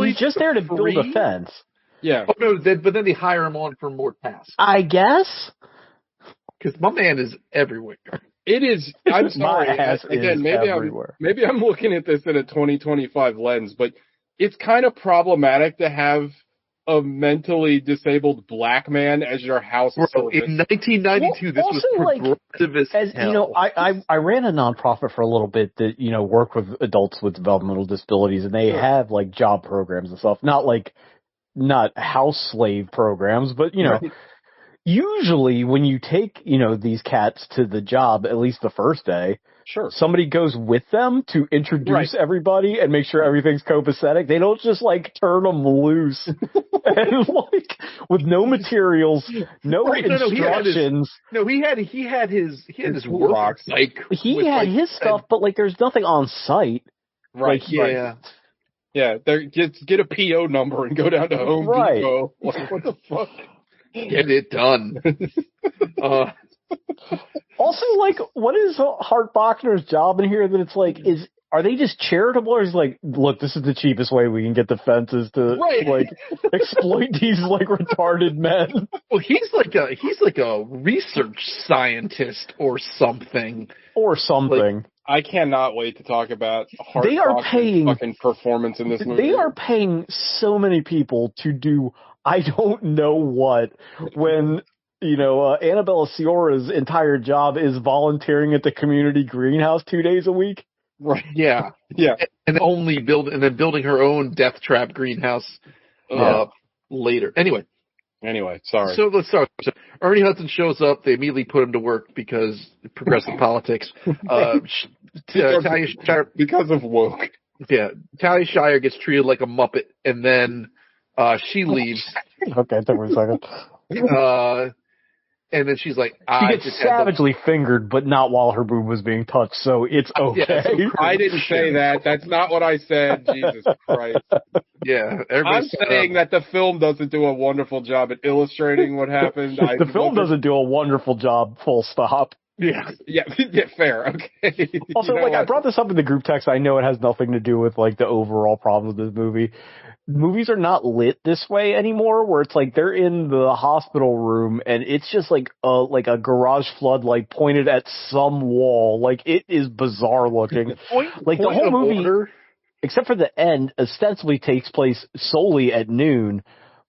Speaker 3: he's just there to build a fence.
Speaker 2: Yeah.
Speaker 1: Oh, no, but then they hire him on for more tasks.
Speaker 3: I guess.
Speaker 1: Because my man is everywhere.
Speaker 2: It is. I'm sorry.
Speaker 3: Again,
Speaker 2: maybe I'm looking at this in a 2025 lens, but it's kind of problematic to have a mentally disabled black man as your house servant.
Speaker 1: In 1992, this was progressive as hell.
Speaker 3: You know, I ran a nonprofit for a little bit that, you know, worked with adults with developmental disabilities, and they have like job programs and stuff. Not house slave programs, but you know. Right. Usually when you take, you know, these cats to the job, at least the first day, somebody goes with them to introduce everybody and make sure everything's copacetic. They don't just like turn them loose and like with no materials, no instructions.
Speaker 1: He had his work. Like
Speaker 3: he had his stuff, but like there's nothing on site.
Speaker 2: Right. Yeah. Get a PO number and go down to Home Depot. Like, what the fuck?
Speaker 1: Get it done.
Speaker 3: Also, like, what is Hart Bochner's job in here that it's like, are they just charitable or is like, look, this is the cheapest way we can get the fences to like exploit these like retarded men?
Speaker 1: Well, he's like a research scientist or something.
Speaker 3: Like,
Speaker 2: I cannot wait to talk about Hart
Speaker 3: Bochner's
Speaker 2: fucking performance in this movie.
Speaker 3: They are paying so many people to do I don't know what when, you know, Annabella Ciora's entire job is volunteering at the community greenhouse 2 days a week.
Speaker 1: Right. Yeah. Yeah. And then building her own death trap greenhouse later. Anyway,
Speaker 2: sorry.
Speaker 1: So let's start. So Ernie Hudson shows up. They immediately put him to work because progressive politics. Talia Shire,
Speaker 2: because of woke.
Speaker 1: Yeah. Talia Shire gets treated like a Muppet, and then she leaves.
Speaker 3: Okay, it took me a second.
Speaker 1: And then she's like,
Speaker 3: she gets savagely fingered, but not while her boob was being touched, so it's okay.
Speaker 1: Yeah,
Speaker 2: I didn't say that. That's not what I said. Jesus Christ.
Speaker 1: Yeah.
Speaker 2: I'm saying that the film doesn't do a wonderful job at illustrating what happened.
Speaker 3: The film doesn't do a wonderful job, full stop.
Speaker 1: Yeah.
Speaker 2: Yeah, fair. Okay.
Speaker 3: Also, I brought this up in the group text. I know it has nothing to do with like the overall problem of this movie. Movies are not lit this way anymore, where it's like they're in the hospital room and it's just like a garage floodlight pointed at some wall. Like, it is bizarre looking. The whole movie, except for the end, ostensibly takes place solely at noon,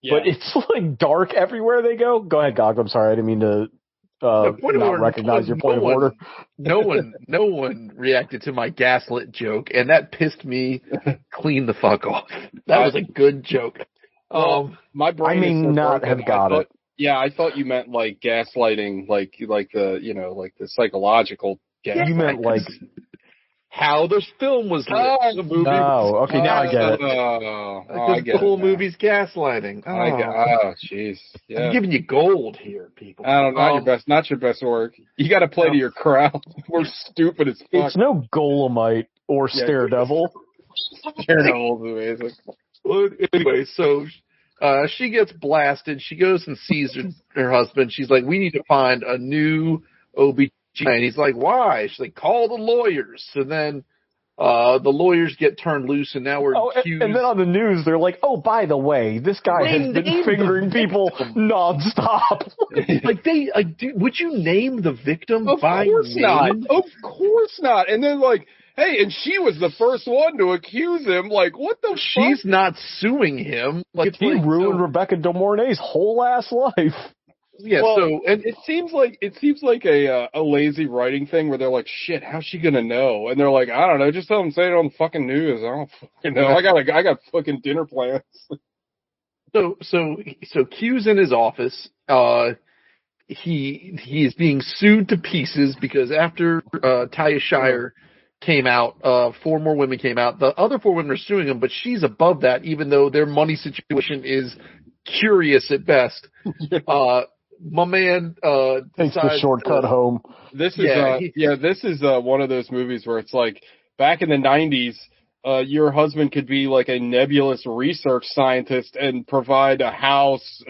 Speaker 3: but it's like dark everywhere they go. Go ahead, Gog. I'm sorry, I didn't mean to not recognize your point of order.
Speaker 1: No one reacted to my gaslit joke, and that pissed me clean the fuck off. That was a good joke.
Speaker 2: My brain
Speaker 3: I may not have got it.
Speaker 2: Yeah, I thought you meant like gaslighting, like the psychological gaslighting.
Speaker 3: You meant like
Speaker 1: how the film was lit. The movie.
Speaker 3: Oh, okay, now I get it.
Speaker 2: I get
Speaker 1: the whole
Speaker 2: it now.
Speaker 1: movie's gaslighting.
Speaker 2: Oh, jeez. Yeah.
Speaker 1: I'm giving you gold here, people.
Speaker 2: I don't know, not your best work. You got to play to your crowd. We're stupid as fuck.
Speaker 3: It's no Golemite or Staredevil.
Speaker 2: Staredevil's amazing.
Speaker 1: Well, anyway, so she gets blasted. She goes and sees her husband. She's like, "We need to find a new OB." And he's like, "Why?" She's like, "Call the lawyers." So then the lawyers get turned loose, and now we're accused.
Speaker 3: And then on the news, they're like, "Oh, by the way, this guy has been fingering people nonstop."
Speaker 1: Would you name the victim by
Speaker 2: course
Speaker 1: name?
Speaker 2: Not. Of course not. And then hey, and she was the first one to accuse him. Like, what the fuck?
Speaker 1: She's not suing him.
Speaker 3: He ruined Rebecca De Mornay's whole ass life.
Speaker 1: Yeah,
Speaker 2: and it seems like a lazy writing thing where they're like, shit, how's she gonna know? And they're like, I don't know, just tell them, say it on the fucking news. I don't fucking know. I got fucking dinner plans.
Speaker 1: So Q's in his office. He is being sued to pieces because after Talia Shire came out, 4 more women came out. The other 4 women are suing him, but she's above that, even though their money situation is curious at best. My man
Speaker 3: takes the shortcut home.
Speaker 2: This is one of those movies where it's like back in the 90s, your husband could be like a nebulous research scientist and provide a house,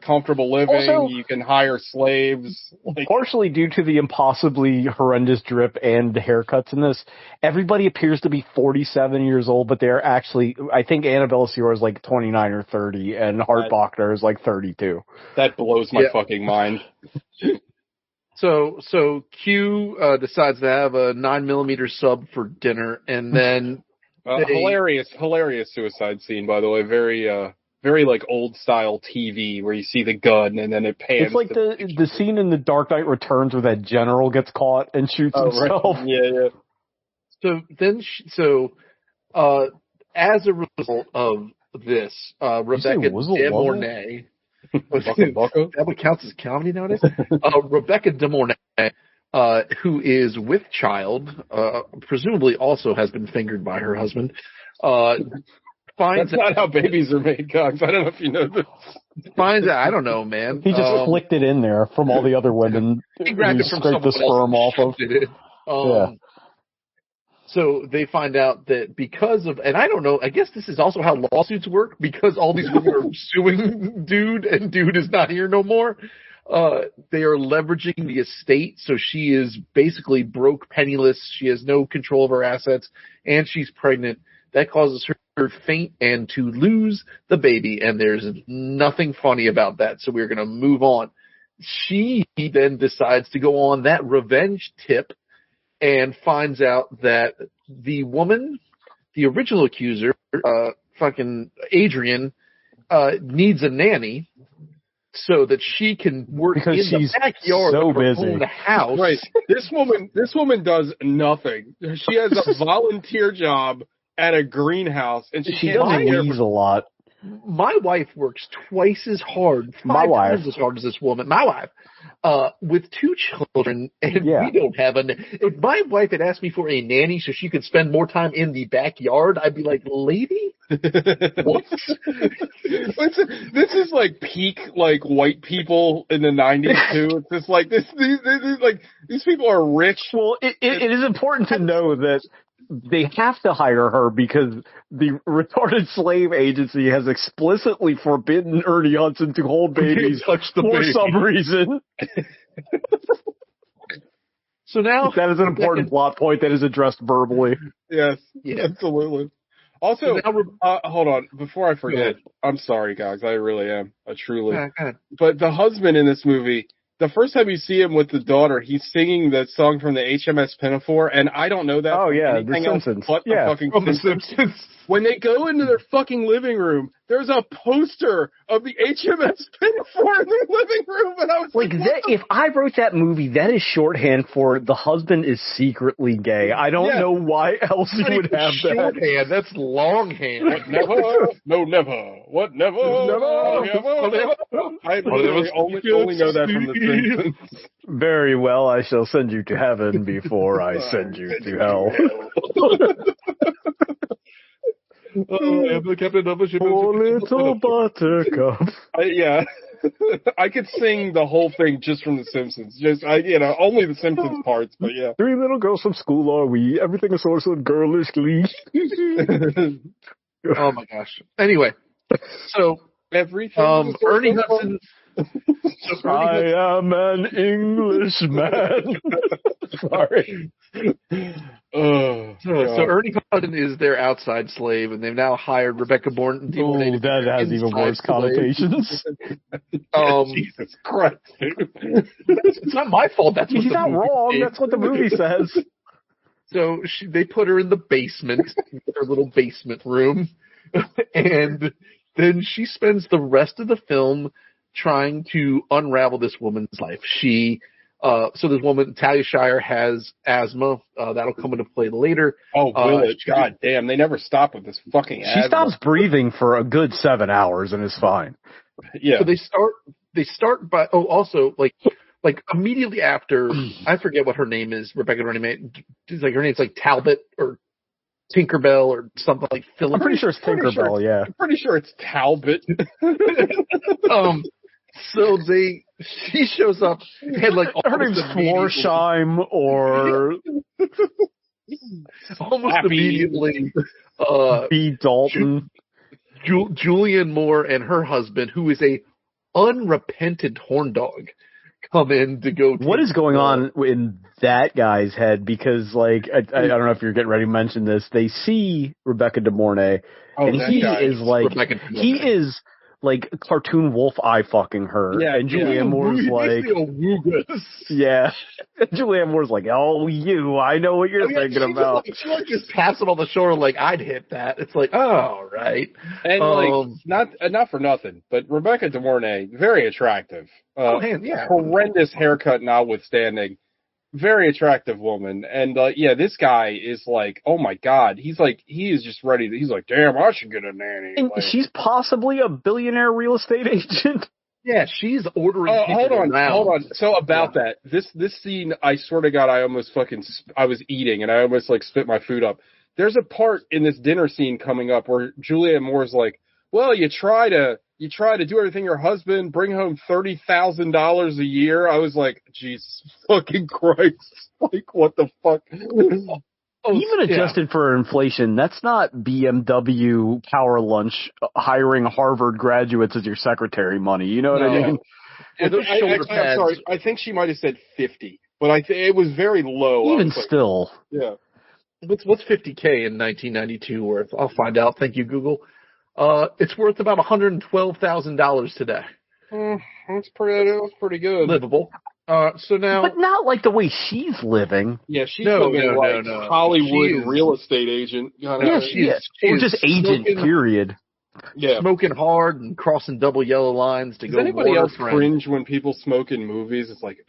Speaker 2: comfortable living. Also, you can hire slaves.
Speaker 3: Partially due to the impossibly horrendous drip and the haircuts in this, everybody appears to be 47 years old, but they're actually, I think Annabella Ciora is like 29 or 30, and Hart Bochner is like 32.
Speaker 2: That blows my fucking mind.
Speaker 1: So Q decides to have a 9mm sub for dinner, and then
Speaker 2: hilarious suicide scene, by the way. Very like old style TV where you see the gun and then it pans.
Speaker 3: It's like the scene in The Dark Knight Returns where that general gets caught and shoots himself.
Speaker 2: Right. Yeah.
Speaker 1: So then, as a result of this, Rebecca De Mornay. That what counts as comedy nowadays? Rebecca De Mornay, who is with child, presumably also has been fingered by her husband.
Speaker 2: That's not how babies are made, Cox. I don't know if you know this.
Speaker 1: I don't know, man.
Speaker 3: He just flicked it in there from all the other women.
Speaker 1: He grabbed it from someone
Speaker 3: the sperm off of.
Speaker 1: So they find out that because of, and I don't know, I guess this is also how lawsuits work, because all these women are suing dude, and dude is not here no more. They are leveraging the estate, so she is basically broke, penniless. She has no control of her assets, and she's pregnant. That causes her to faint and to lose the baby, and there's nothing funny about that, so we're going to move on. She then decides to go on that revenge tip and finds out that the woman, the original accuser, fucking Adrian, needs a nanny so that she can work
Speaker 3: because
Speaker 1: in the backyard of her own house.
Speaker 2: Right. This woman does nothing. She has a volunteer job at a greenhouse, and she
Speaker 3: doesn't wheeze a lot.
Speaker 1: My wife works twice as hard, times as hard as this woman. My wife, with 2 children, and we don't have if my wife had asked me for a nanny so she could spend more time in the backyard, I'd be like, lady, what?
Speaker 2: This is like peak like white people in the 90s too. It's just like these people are rich.
Speaker 3: Well, it is important to know that they have to hire her because the retarded slave agency has explicitly forbidden Ernie Hudson to hold babies for some reason.
Speaker 1: So now
Speaker 3: that is an important plot point that is addressed verbally.
Speaker 2: Yes,
Speaker 1: Yeah.
Speaker 2: absolutely. Also,
Speaker 1: So now
Speaker 2: hold on, before I forget,
Speaker 1: ahead.
Speaker 2: I'm sorry, guys, I really am, truly.
Speaker 1: go ahead.
Speaker 2: But the husband in this movie, the first time you see him with the daughter, he's singing the song from the HMS Pinafore, and I don't know that
Speaker 3: Oh,
Speaker 2: from
Speaker 3: yeah,
Speaker 2: anything
Speaker 3: The
Speaker 2: else
Speaker 3: Simpsons.
Speaker 2: but the
Speaker 3: Yeah,
Speaker 2: fucking
Speaker 1: From The
Speaker 2: Simpsons.
Speaker 1: Simpsons.
Speaker 2: When they go into their fucking living room, there's a poster of the HMS Pinafore in their living room, and I was
Speaker 3: Like that, if I wrote that movie, that is shorthand for the husband is secretly gay. I don't know why else you would have that.
Speaker 1: Shorthand, that's longhand.
Speaker 2: Never, no, never. What, never?
Speaker 1: Never.
Speaker 2: I literally only know that from The Simpsons.
Speaker 3: Very well, I shall send you to heaven before I send you to hell.
Speaker 1: I am the captain of a ship.
Speaker 3: Poor little buttercup.
Speaker 2: Yeah. I could sing the whole thing just from The Simpsons. Just, only The Simpsons parts, but yeah.
Speaker 3: 3 little girls from school are we. Everything is source of girlish glee.
Speaker 1: Oh my gosh. Anyway, so
Speaker 2: everything.
Speaker 1: Ernie Hudson.
Speaker 3: I am an Englishman. Sorry.
Speaker 1: So Ernie Hudson is their outside slave, and they've now hired Rebecca Bourne.
Speaker 3: Oh, that has even worse connotations.
Speaker 2: Jesus Christ.
Speaker 1: It's not my fault. That's what
Speaker 3: She's not wrong.
Speaker 1: did.
Speaker 3: That's what the movie says.
Speaker 1: So they put her in the basement, her little basement room, and then she spends the rest of the film trying to unravel this woman's life. So this woman, Talia Shire, has asthma. That'll come into play later.
Speaker 2: Oh, will it? God damn, they never stop with this fucking asthma.
Speaker 3: She stops breathing for a good 7 hours and is fine.
Speaker 2: Yeah.
Speaker 1: So they start by, also, like immediately after, I forget what her name is, Rebecca Dorney, her name's like Talbot or Tinkerbell or something like Philip.
Speaker 3: I'm pretty sure it's Tinkerbell, yeah.
Speaker 2: I'm pretty sure it's Talbot.
Speaker 1: So she shows up and like
Speaker 3: her name's Florsheim or
Speaker 1: almost immediately
Speaker 3: B. Dalton.
Speaker 1: Julianne Moore and her husband, who is a unrepentant horn dog, come in to go.
Speaker 3: What is going on in that guy's head? Because like I don't know if you're getting ready to mention this. They see Rebecca De Mornay, and he is like like cartoon wolf eye fucking her.
Speaker 2: Yeah,
Speaker 3: and Julianne Moore's like, yeah. And Julianne Moore's like, oh, I know what you're thinking about.
Speaker 1: She just pass it on the shore like I'd hit that. It's like, oh, right.
Speaker 2: And not for nothing, but Rebecca De Mornay, very attractive. Horrendous haircut notwithstanding. Very attractive woman. And, this guy is like, oh my God. He is just ready. He's like, damn, I should get a nanny.
Speaker 3: And she's possibly a billionaire real estate agent.
Speaker 1: Yeah, she's ordering people around.
Speaker 2: Hold on. So about that, this scene, I swear to God, I almost I was eating and I almost spit my food up. There's a part in this dinner scene coming up where Julianne Moore's like, well, you try to do everything your husband, bring home $30,000 a year. I was like, Jesus fucking Christ. Like, what the fuck?
Speaker 3: Even adjusted for inflation, that's not BMW Power Lunch hiring Harvard graduates as your secretary money. You know what I mean?
Speaker 1: Yeah, those shoulder pads.
Speaker 2: I'm sorry. I think she might have said 50, but it was very low.
Speaker 3: Even still.
Speaker 2: Yeah.
Speaker 1: What's 50K in 1992 worth? I'll find out. Thank you, Google. It's worth about $112,000 today.
Speaker 2: That's pretty good.
Speaker 1: Livable. So now,
Speaker 3: but not like the way she's living.
Speaker 2: Yeah, she's living like Hollywood real estate agent.
Speaker 3: Or just agent. Period.
Speaker 2: Yeah,
Speaker 1: smoking hard and crossing double yellow lines to go. Does
Speaker 2: anybody else cringe when people smoke in movies? It's like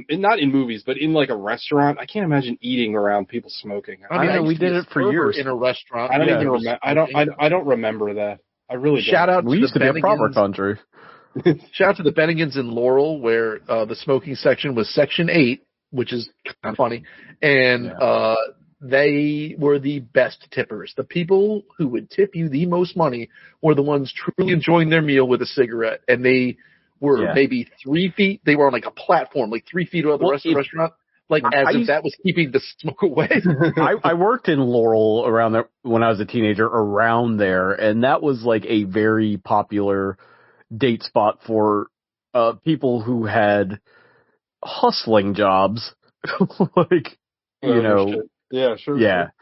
Speaker 2: not in movies, but in like a restaurant. I can't imagine eating around people smoking.
Speaker 3: I know we did it for years
Speaker 1: in a restaurant.
Speaker 2: I don't even remember. I don't remember that. I really don't.
Speaker 1: Shout out.
Speaker 3: We used to be a proper country.
Speaker 1: Shout out to the Bennigans in Laurel, where the smoking section was Section 8, which is kind of funny, and they were the best tippers. The people who would tip you the most money were the ones truly enjoying their meal with a cigarette, and they were maybe 3 feet. They were on like a platform, like 3 feet above the rest of the restaurant, if that was keeping the smoke away.
Speaker 3: I worked in Laurel around there when I was a teenager, around there, and that was like a very popular date spot for people who had hustling jobs Like, you know,
Speaker 2: shit. Yeah, sure.
Speaker 3: yeah.
Speaker 2: Sure.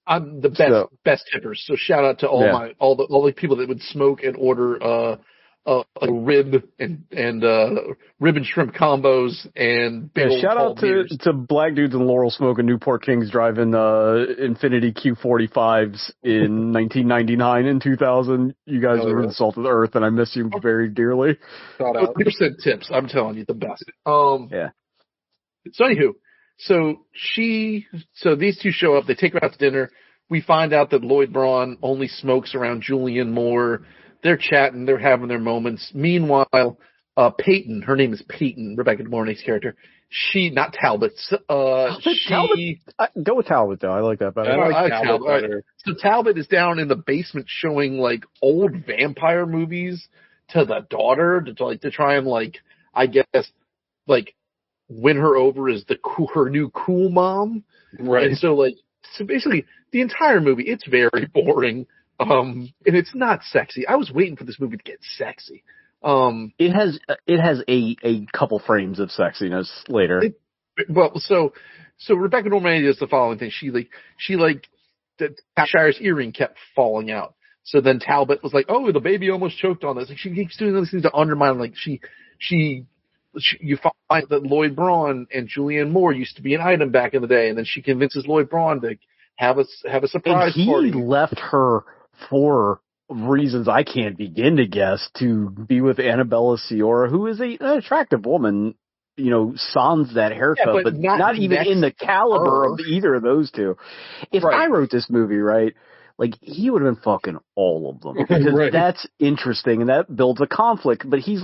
Speaker 1: I'm the best tippers. So shout out to all the people that would smoke and order like rib and rib and shrimp combos and big old
Speaker 3: shout
Speaker 1: tall
Speaker 3: out
Speaker 1: beers.
Speaker 3: to black dudes in Laurel smoking Newport Kings driving Infinity Q45s in 1999 and 2000. You guys were the salt of the earth, and I miss you very dearly.
Speaker 2: Shout out.
Speaker 1: 100% tips. I'm telling you, the best.
Speaker 3: Yeah.
Speaker 1: So anywho, so these two show up. They take her out to dinner. We find out that Lloyd Braun only smokes around Julianne Moore. They're chatting. They're having their moments. Meanwhile, Peyton, her name is Peyton, Rebecca De Mornay's character. Not Talbot.
Speaker 3: Talbot. Go with Talbot though. I like that better.
Speaker 2: I like Talbot better.
Speaker 1: So Talbot is down in the basement showing like old vampire movies to the daughter to try and I guess win her over as her new cool mom.
Speaker 2: Right.
Speaker 1: And so basically the entire movie, it's very boring. And it's not sexy. I was waiting for this movie to get sexy.
Speaker 3: It has a couple frames of sexiness later.
Speaker 1: So Rebecca De Mornay does the following thing. The Shire's earring kept falling out. So then Talbot was like, "Oh, the baby almost choked on this." Like she keeps doing these things to undermine. You find that Lloyd Braun and Julianne Moore used to be an item back in the day, and then she convinces Lloyd Braun to have a surprise party.
Speaker 3: He left her for reasons I can't begin to guess to be with Annabella Sciorra, who is an attractive woman. You know, sans that haircut, but not even in the caliber of either of those two. If I wrote this movie, right, he would have been fucking all of them. Because that's interesting and that builds a conflict, but he's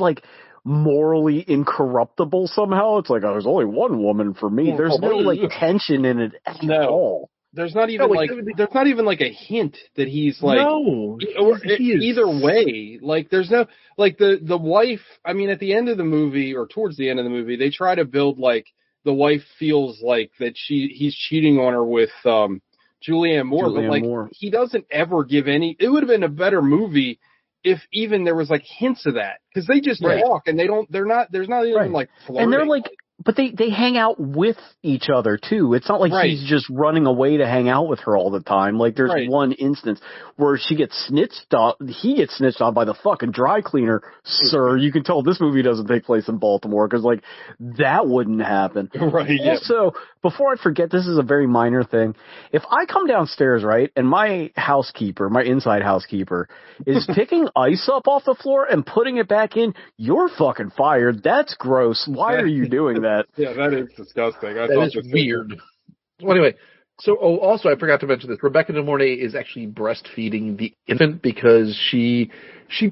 Speaker 3: morally incorruptible somehow. It's there's only one woman for me. There's no tension in it at all.
Speaker 2: There's not even there's not even a hint that he's either way. There's no the wife. I mean, at the end of the movie or towards the end of the movie, they try to build the wife feels that he's cheating on her with Julianne Moore, he doesn't ever give any. It would have been a better movie if even there was hints of that, because they just talk and they're not. There's not even flirting.
Speaker 3: And they're but they hang out with each other too. It's not he's just running away to hang out with her all the time. There's one instance where she gets snitched on. He gets snitched on by the fucking dry cleaner. Sir, you can tell this movie doesn't take place in Baltimore because that wouldn't happen.
Speaker 2: Right.
Speaker 3: Also, before I forget, this is a very minor thing. If I come downstairs, right, and my housekeeper, my inside housekeeper, is picking ice up off the floor and putting it back in, you're fucking fired. That's gross. Why are you doing that?
Speaker 2: Yeah, that is disgusting.
Speaker 1: That is weird. Well, anyway, also I forgot to mention this. Rebecca De Mornay is actually breastfeeding the infant because she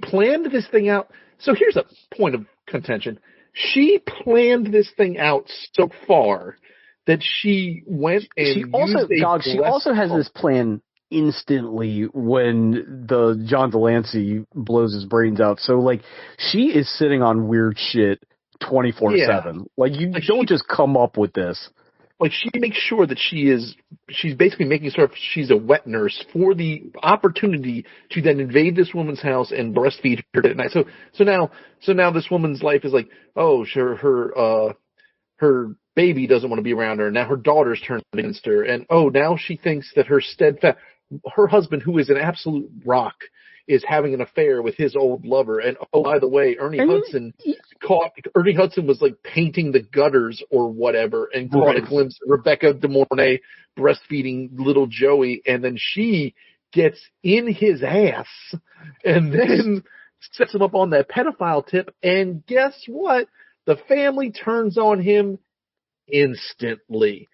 Speaker 1: planned this thing out. So here's a point of contention. She planned this thing out so far that she went and
Speaker 3: she also has this plan instantly when the John Delancey blows his brains out. So she is sitting on weird shit 24/7. You don't just come up with this.
Speaker 1: She makes sure that she's basically making sure she's a wet nurse for the opportunity to then invade this woman's house and breastfeed her at night. So now this woman's life is her baby doesn't want to be around her. Now her daughter's turned against her, and now she thinks that her husband, who is an absolute rock, is having an affair with his old lover. And by the way, Ernie Hudson was painting the gutters or whatever and caught a glimpse of Rebecca De Mornay breastfeeding little Joey, and then she gets in his ass and then sets him up on that pedophile tip. And guess what? The family turns on him instantly.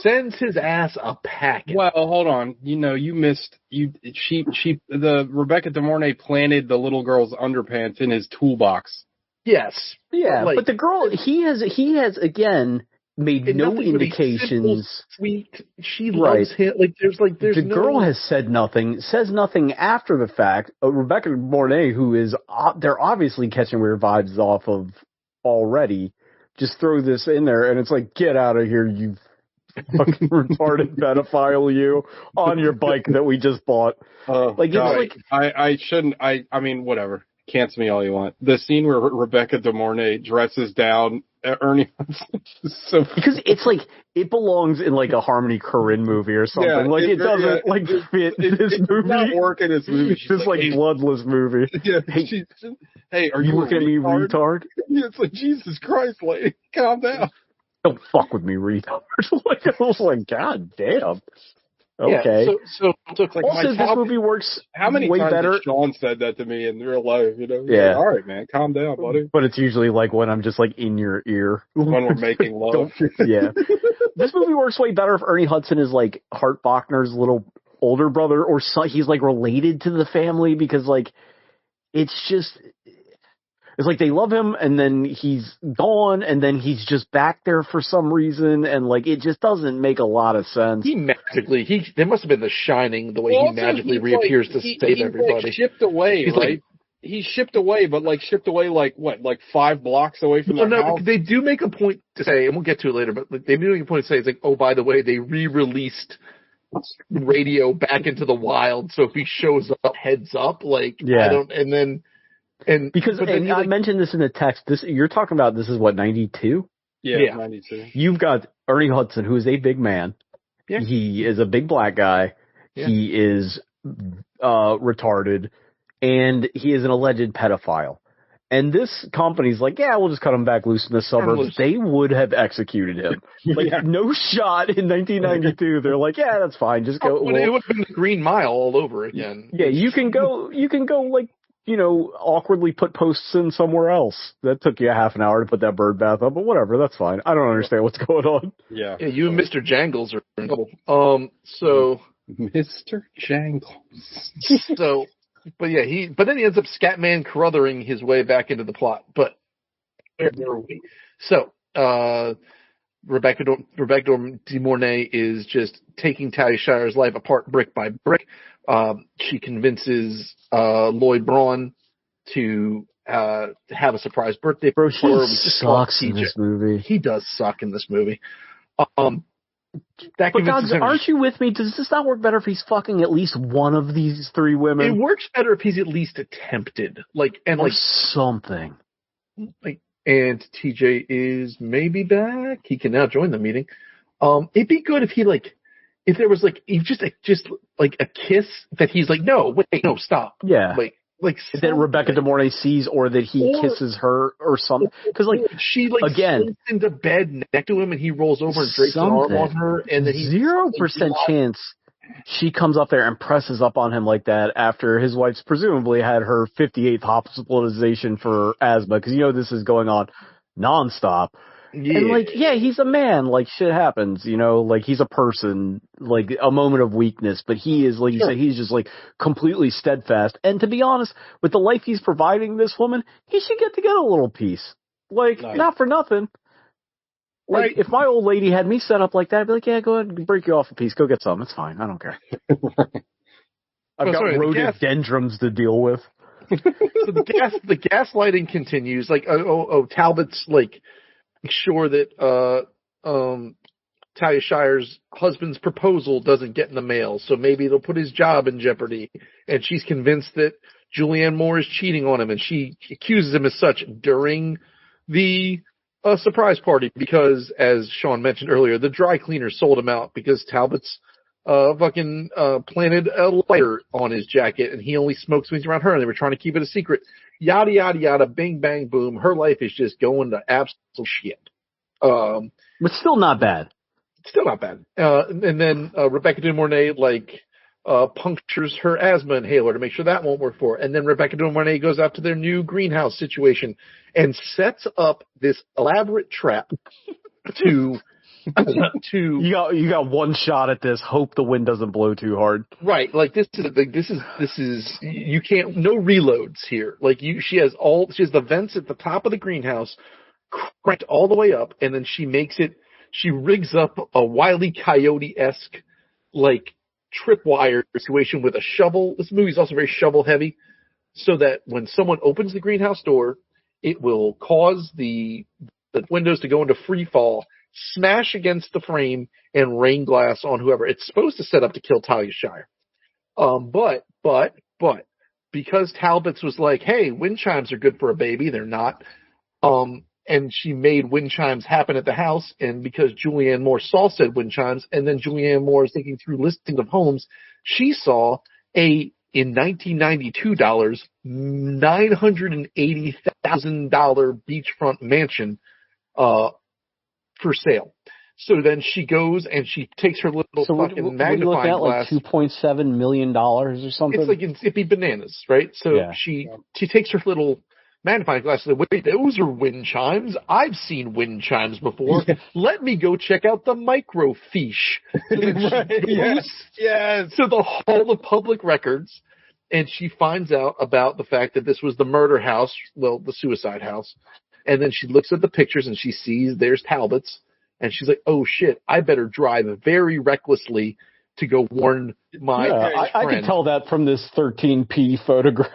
Speaker 1: Sends his ass a packet.
Speaker 2: Well, hold on. You missed. The Rebecca De Mornay planted the little girl's underpants in his toolbox.
Speaker 1: Yes.
Speaker 3: Yeah, but the girl, he has again made no indications.
Speaker 1: Simple, sweet. She loves him. There's
Speaker 3: the girl has said nothing. Says nothing after the fact. Rebecca De Mornay, who is they're obviously catching weird vibes off of already. Just throw this in there, and it's get out of here, you fucking retarded pedophile, you, on your bike that we just bought.
Speaker 2: I shouldn't. I mean, whatever. Cancel me all you want. The scene where Rebecca De Mornay dresses down Ernie Hudson is so
Speaker 3: because it's like it belongs in like a Harmony Korine movie or something.
Speaker 2: Yeah,
Speaker 3: like it doesn't fit this movie.
Speaker 2: Not work in this movie.
Speaker 3: This like
Speaker 2: hey,
Speaker 3: bloodless movie.
Speaker 2: Yeah,
Speaker 3: Hey,
Speaker 2: are you
Speaker 3: looking at me, retard?
Speaker 2: Yeah, it's like Jesus Christ, lady, calm down.
Speaker 3: Don't fuck with me, retard. Like I was like, God damn. Okay.
Speaker 1: Yeah, so it's like
Speaker 3: also, this movie works
Speaker 2: how many
Speaker 3: way
Speaker 2: times
Speaker 3: better.
Speaker 2: has Sean said that to me in real life? You know?
Speaker 3: Yeah.
Speaker 2: Like, all right, man, calm down, buddy.
Speaker 3: But it's usually like when I'm just like in your ear
Speaker 2: When we're making love.
Speaker 3: Yeah. This movie works way better if Ernie Hudson is like Hart Bachner's little older brother, or he's like related to the family, because like it's like they love him and then he's gone and then he's just back there for some reason, and like it just doesn't make a lot of sense.
Speaker 1: There must have been The Shining, the way he magically reappears to save everybody.
Speaker 2: Like shipped away,
Speaker 1: he's
Speaker 2: right? He's shipped away, but like shipped away like 5 blocks away from their house?
Speaker 1: They do make a point to say, and we'll get to it later, but they do make a point to say, it's like, oh, by the way, they re-released radio back into the wild, so if he shows up, heads up, like,
Speaker 3: yeah. I mentioned this in the text, you're talking about, this is what, 92?
Speaker 2: Yeah, 92.
Speaker 3: You've got Ernie Hudson, who is a big man. Yeah. He is a big black guy. Yeah. He is retarded. And he is an alleged pedophile. And this company's like, yeah, we'll just cut him back loose in the suburbs. They would have executed him. Like, no shot in 1992. They're like, yeah, that's fine. Just go.
Speaker 1: Well, it would have been the Green Mile all over again.
Speaker 3: Yeah, you can go, like, awkwardly put posts in somewhere else. That took you a half an hour to put that bird bath up, but whatever, that's fine. I don't understand what's going on.
Speaker 2: Yeah.
Speaker 1: You and Mr. Jangles are in trouble.
Speaker 2: Mr. Jangles.
Speaker 1: But then he ends up Scatman Carruthering his way back into the plot. But where were we? So, Rebecca De Mornay is just taking Talia Shire's life apart brick by brick. She convinces Lloyd Braun to have a surprise birthday.
Speaker 3: Bro, he sucks in this movie.
Speaker 1: He does suck in this movie.
Speaker 3: But God, aren't you with me? Does this not work better if he's fucking at least one of these 3 women?
Speaker 1: It works better if he's at least attempted,
Speaker 3: something.
Speaker 1: And TJ is maybe back. He can now join the meeting. It'd be good if he if there was just a kiss that he's like, no, wait, no, stop.
Speaker 3: Yeah. That Rebecca De Mornay sees, or that he kisses her or something. Because
Speaker 1: she again slips into bed next to him and he rolls over and drapes an arm on her, and then
Speaker 3: 0% chance she comes up there and presses up on him like that after his wife's presumably had her 58th hospitalization for asthma, because this is going on nonstop. Yeah. And he's a man, shit happens, he's a person, a moment of weakness, but he is, you said, he's just completely steadfast. And to be honest, with the life he's providing this woman, he should get a little piece. Nice. Not for nothing.
Speaker 1: Right.
Speaker 3: If my old lady had me set up like that, I'd be like, yeah, go ahead and break you off a piece. Go get some. It's fine. I don't care. I've got rhododendrons to deal with.
Speaker 1: So the gaslighting continues. Talbot's sure that Talia Shire's husband's proposal doesn't get in the mail, so maybe it'll put his job in jeopardy. And she's convinced that Julianne Moore is cheating on him, and she accuses him as such during the surprise party because, as Sean mentioned earlier, the dry cleaner sold him out because Talbot's planted a lighter on his jacket, and he only smokes when he's around her, and they were trying to keep it a secret. Yada, yada, yada, bing, bang, boom. Her life is just going to absolute shit.
Speaker 3: But still not bad.
Speaker 1: Still not bad. And then Rebecca De Mornay, punctures her asthma inhaler to make sure that won't work for her. And then Rebecca De Mornay goes out to their new greenhouse situation and sets up this elaborate trap to...
Speaker 3: You got one shot at this. Hope the wind doesn't blow too hard.
Speaker 1: Right, this is you can't, no reloads here. She has the vents at the top of the greenhouse cranked all the way up, and then she rigs up a Wile E. Coyote-esque tripwire situation with a shovel. This movie's also very shovel heavy, so that when someone opens the greenhouse door, it will cause the windows to go into free fall, smash against the frame, and rain glass on whoever. It's supposed to set up to kill Talia Shire. But because Talbot's was like, hey, wind chimes are good for a baby, they're not. and she made wind chimes happen at the house. And because Julianne Moore saw said wind chimes, and then Julianne Moore is thinking through listings of homes, she saw in 1992 dollars, $980,000 beachfront mansion for sale. So then she goes and she takes her little fucking magnifying glass.
Speaker 3: Like $2.7 million or something?
Speaker 1: It's like it'd be bananas, right? So she takes her little magnifying glass and says, wait, those are wind chimes. I've seen wind chimes before. Let me go check out the microfiche. So then she goes to the Hall of Public Records, and she finds out about the fact that this was the murder house, well, the suicide house. And then she looks at the pictures and she sees there's Talbot's. And she's like, oh shit, I better drive very recklessly to go warn my friend.
Speaker 3: I could tell that from this 13p photograph.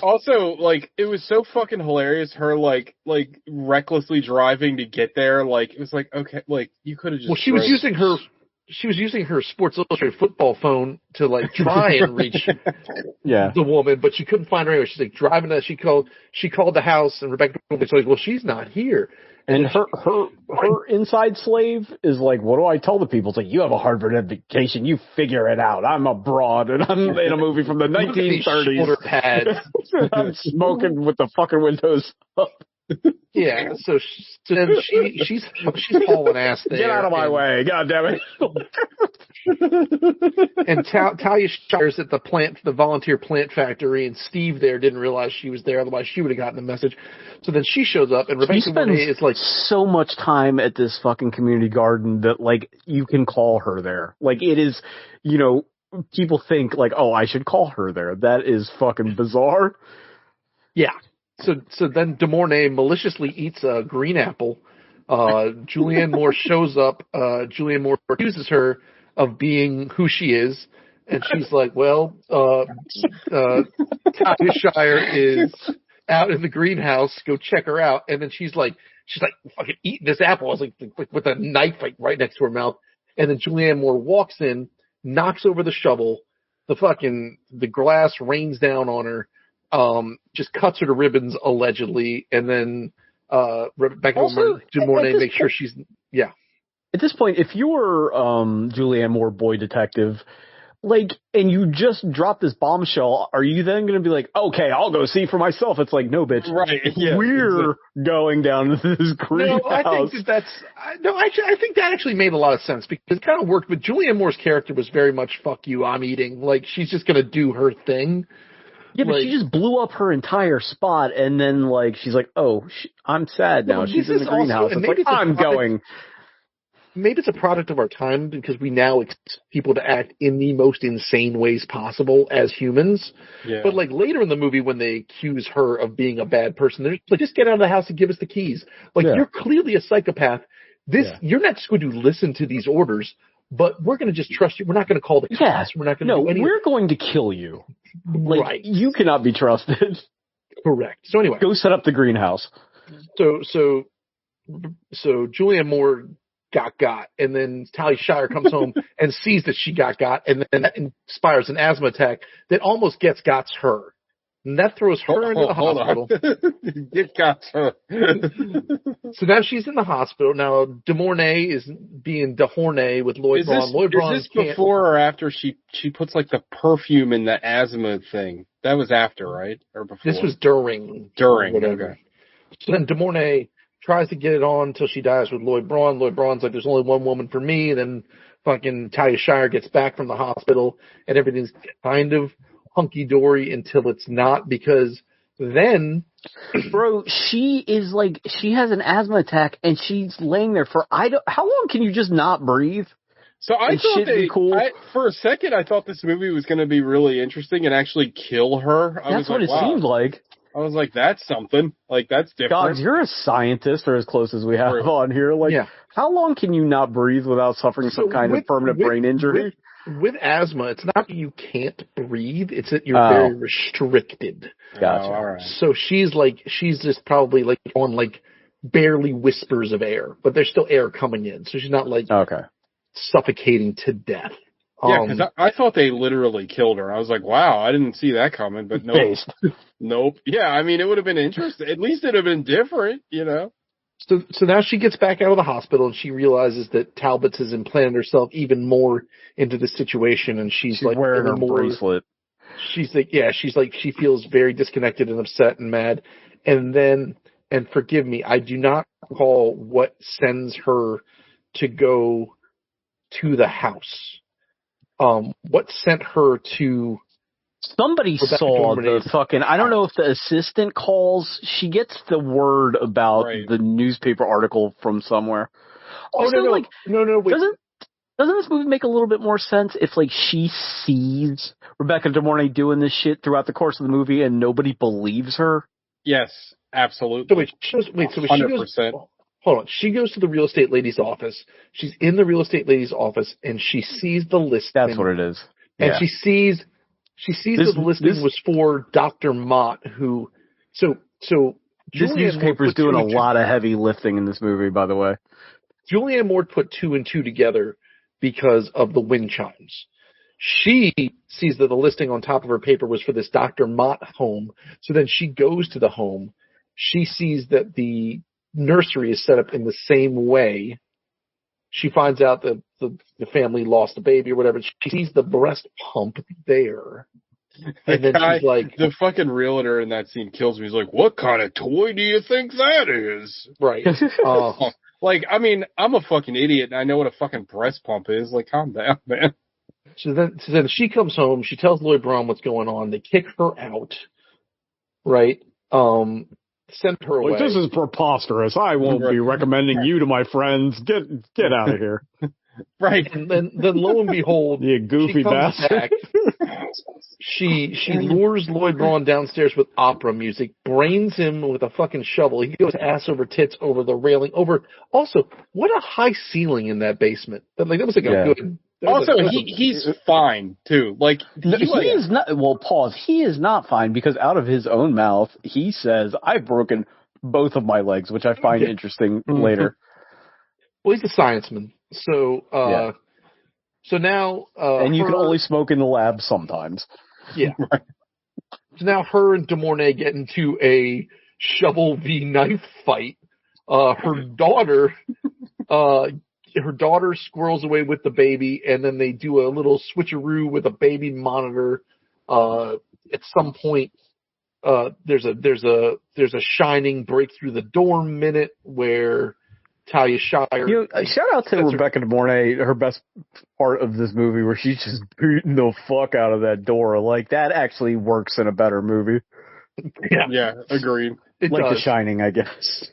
Speaker 2: Also, like, it was so fucking hilarious, her, like recklessly driving to get there. Like, it was like, okay, like, you could have just...
Speaker 1: Well, she was using her Sports Illustrated football phone to, like, try and reach the woman, but she couldn't find her anywhere. She's like driving she called the house, and Rebecca was like, well, she's not here.
Speaker 3: And her inside slave is like, what do I tell the people? It's like, you have a Harvard education. You figure it out. I'm abroad, and I'm in a movie from the 1930s.
Speaker 1: Shoulder pads.
Speaker 3: I'm smoking with the fucking windows up.
Speaker 1: Yeah, so then she's hauling ass there.
Speaker 3: Get out of my way, God damn it!
Speaker 1: And Talia Shire's at the volunteer plant factory, and Steve there didn't realize she was there. Otherwise, she would have gotten the message. So then she shows up, and Rebecca Monet is like
Speaker 3: so much time at this fucking community garden that like you can call her there. Like it is, people think like, oh, I should call her there. That is fucking bizarre.
Speaker 1: Yeah. So then De Mornay maliciously eats a green apple. Julianne Moore shows up. Julianne Moore accuses her of being who she is. And she's like, well, Talia Shire is out in the greenhouse. Go check her out. And then she's like fucking eating this apple. I was like with a knife like right next to her mouth. And then Julianne Moore walks in, knocks over the shovel. The glass rains down on her. Just cuts her to ribbons allegedly, and then Rebecca De Mornay makes sure she's
Speaker 3: At this point, if you're Julianne Moore, boy detective, like, and you just dropped this bombshell, are you then going to be like, okay, I'll go see for myself? It's like, no, bitch,
Speaker 2: right? Yeah,
Speaker 3: we're going down to this greenhouse.
Speaker 1: No, I think I think that actually made a lot of sense because it kind of worked. But Julianne Moore's character was very much "fuck you, I'm eating." Like she's just going to do her thing.
Speaker 3: Yeah, but she just blew up her entire spot, and then, like, she's like, oh, I'm sad now. She's in the greenhouse. It's like, I'm going.
Speaker 1: Maybe it's a product of our time because we now expect people to act in the most insane ways possible as humans. Yeah. But, like, later in the movie when they accuse her of being a bad person, they're like, just get out of the house and give us the keys. Like, you're clearly a psychopath. You're not just going to listen to these orders. But we're going to just trust you. We're not going to call the cops. We're not going to do anything.
Speaker 3: We're going to kill you. Like, right. You cannot be trusted.
Speaker 1: Correct. So anyway.
Speaker 3: Go set up the greenhouse.
Speaker 1: So Julianne Moore got, and then Talia Shire comes home and sees that she got, and then that inspires an asthma attack that almost gets her. And that throws her into the hospital.
Speaker 2: It got her.
Speaker 1: So now she's in the hospital. Now De Mornay is being DeHornay with Lloyd Braun.
Speaker 2: Is this before or after she puts like the perfume in the asthma thing? That was after, right? Or before?
Speaker 1: This was during.
Speaker 2: Okay.
Speaker 1: So then De Mornay tries to get it on until she dies with Lloyd Braun. Lloyd Braun's like, there's only one woman for me. And then fucking Talia Shire gets back from the hospital and everything's kind of hunky-dory until it's not, because then...
Speaker 3: Bro, she has an asthma attack and she's laying there for... how long can you just not breathe?
Speaker 2: So I thought for a second, I thought this movie was going to be really interesting and actually kill her.
Speaker 3: That's what it seemed like.
Speaker 2: I was like, that's something. Like, that's different.
Speaker 3: Dogs, you're a scientist, or as close as we have on here. Like, how long can you not breathe without suffering some kind of permanent brain injury?
Speaker 1: With asthma, it's not that you can't breathe, it's that you're very restricted.
Speaker 3: Gotcha.
Speaker 2: All right.
Speaker 1: So she's just probably like on like barely whispers of air, but there's still air coming in. So she's not like suffocating to death.
Speaker 2: Yeah, because I thought they literally killed her. I was like, wow, I didn't see that coming, but nope. Nope. Yeah, I mean, it would have been interesting. At least it would have been different, you know?
Speaker 1: So now she gets back out of the hospital and she realizes that Talbot has implanted herself even more into the situation, and she's like
Speaker 3: wearing her bracelet.
Speaker 1: She's like, she feels very disconnected and upset and mad. And then, and forgive me, I do not recall what sends her to go to the house. What sent her to...
Speaker 3: Somebody saw the fucking... I don't know if the assistant calls. She gets the word about the newspaper article from somewhere. Also,
Speaker 1: wait.
Speaker 3: Doesn't this movie make a little bit more sense if, like, she sees Rebecca De Mornay doing this shit throughout the course of the movie and nobody believes her?
Speaker 2: Yes, absolutely.
Speaker 1: So she goes... Hold on. She goes to the real estate lady's office. She's in the real estate lady's office, and she sees the listing.
Speaker 3: That's what it is.
Speaker 1: And she sees that the listing was for Dr. Mott, who... So
Speaker 3: this newspaper's doing a lot of heavy lifting in this movie, by the way.
Speaker 1: Julianne Moore put 2 and 2 together because of the wind chimes. She sees that the listing on top of her paper was for this Dr. Mott home. So then she goes to the home. She sees that the nursery is set up in the same way. She finds out that the family lost a baby or whatever. She sees the breast pump there. And then she's like...
Speaker 2: The fucking realtor in that scene kills me. He's like, what kind of toy do you think that is?
Speaker 1: Right.
Speaker 2: Like, I mean, I'm a fucking idiot and I know what a fucking breast pump is. Like, calm down, man.
Speaker 1: So then she comes home. She tells Lloyd Braun what's going on. They kick her out. Right? Send her away.
Speaker 3: Like, this is preposterous. I won't be recommending you to my friends. Get out of here.
Speaker 1: Right. And then lo and behold,
Speaker 3: you goofy bastard.
Speaker 1: She lures Lloyd Braun downstairs with opera music, brains him with a fucking shovel. He goes ass over tits over the railing. Also, what a high ceiling in that basement. That was like a good...
Speaker 2: Also, he's fine, too. Like,
Speaker 3: he is not... Well, pause. He is not fine because out of his own mouth, he says, I've broken both of my legs, which I find interesting later.
Speaker 1: Well, he's a scienceman. So now...
Speaker 3: and you can only smoke in the lab sometimes.
Speaker 1: Yeah. Right. So now her and De Mornay get into a shovel v knife fight. Her daughter squirrels away with the baby, and then they do a little switcheroo with a baby monitor. At some point, there's a shining break through the door minute where Talia Shire...
Speaker 3: shout out to Rebecca De Mornay, her best part of this movie, where she's just beating the fuck out of that door. Like, that actually works in a better movie.
Speaker 2: Yeah, agreed.
Speaker 3: Like The Shining, I guess.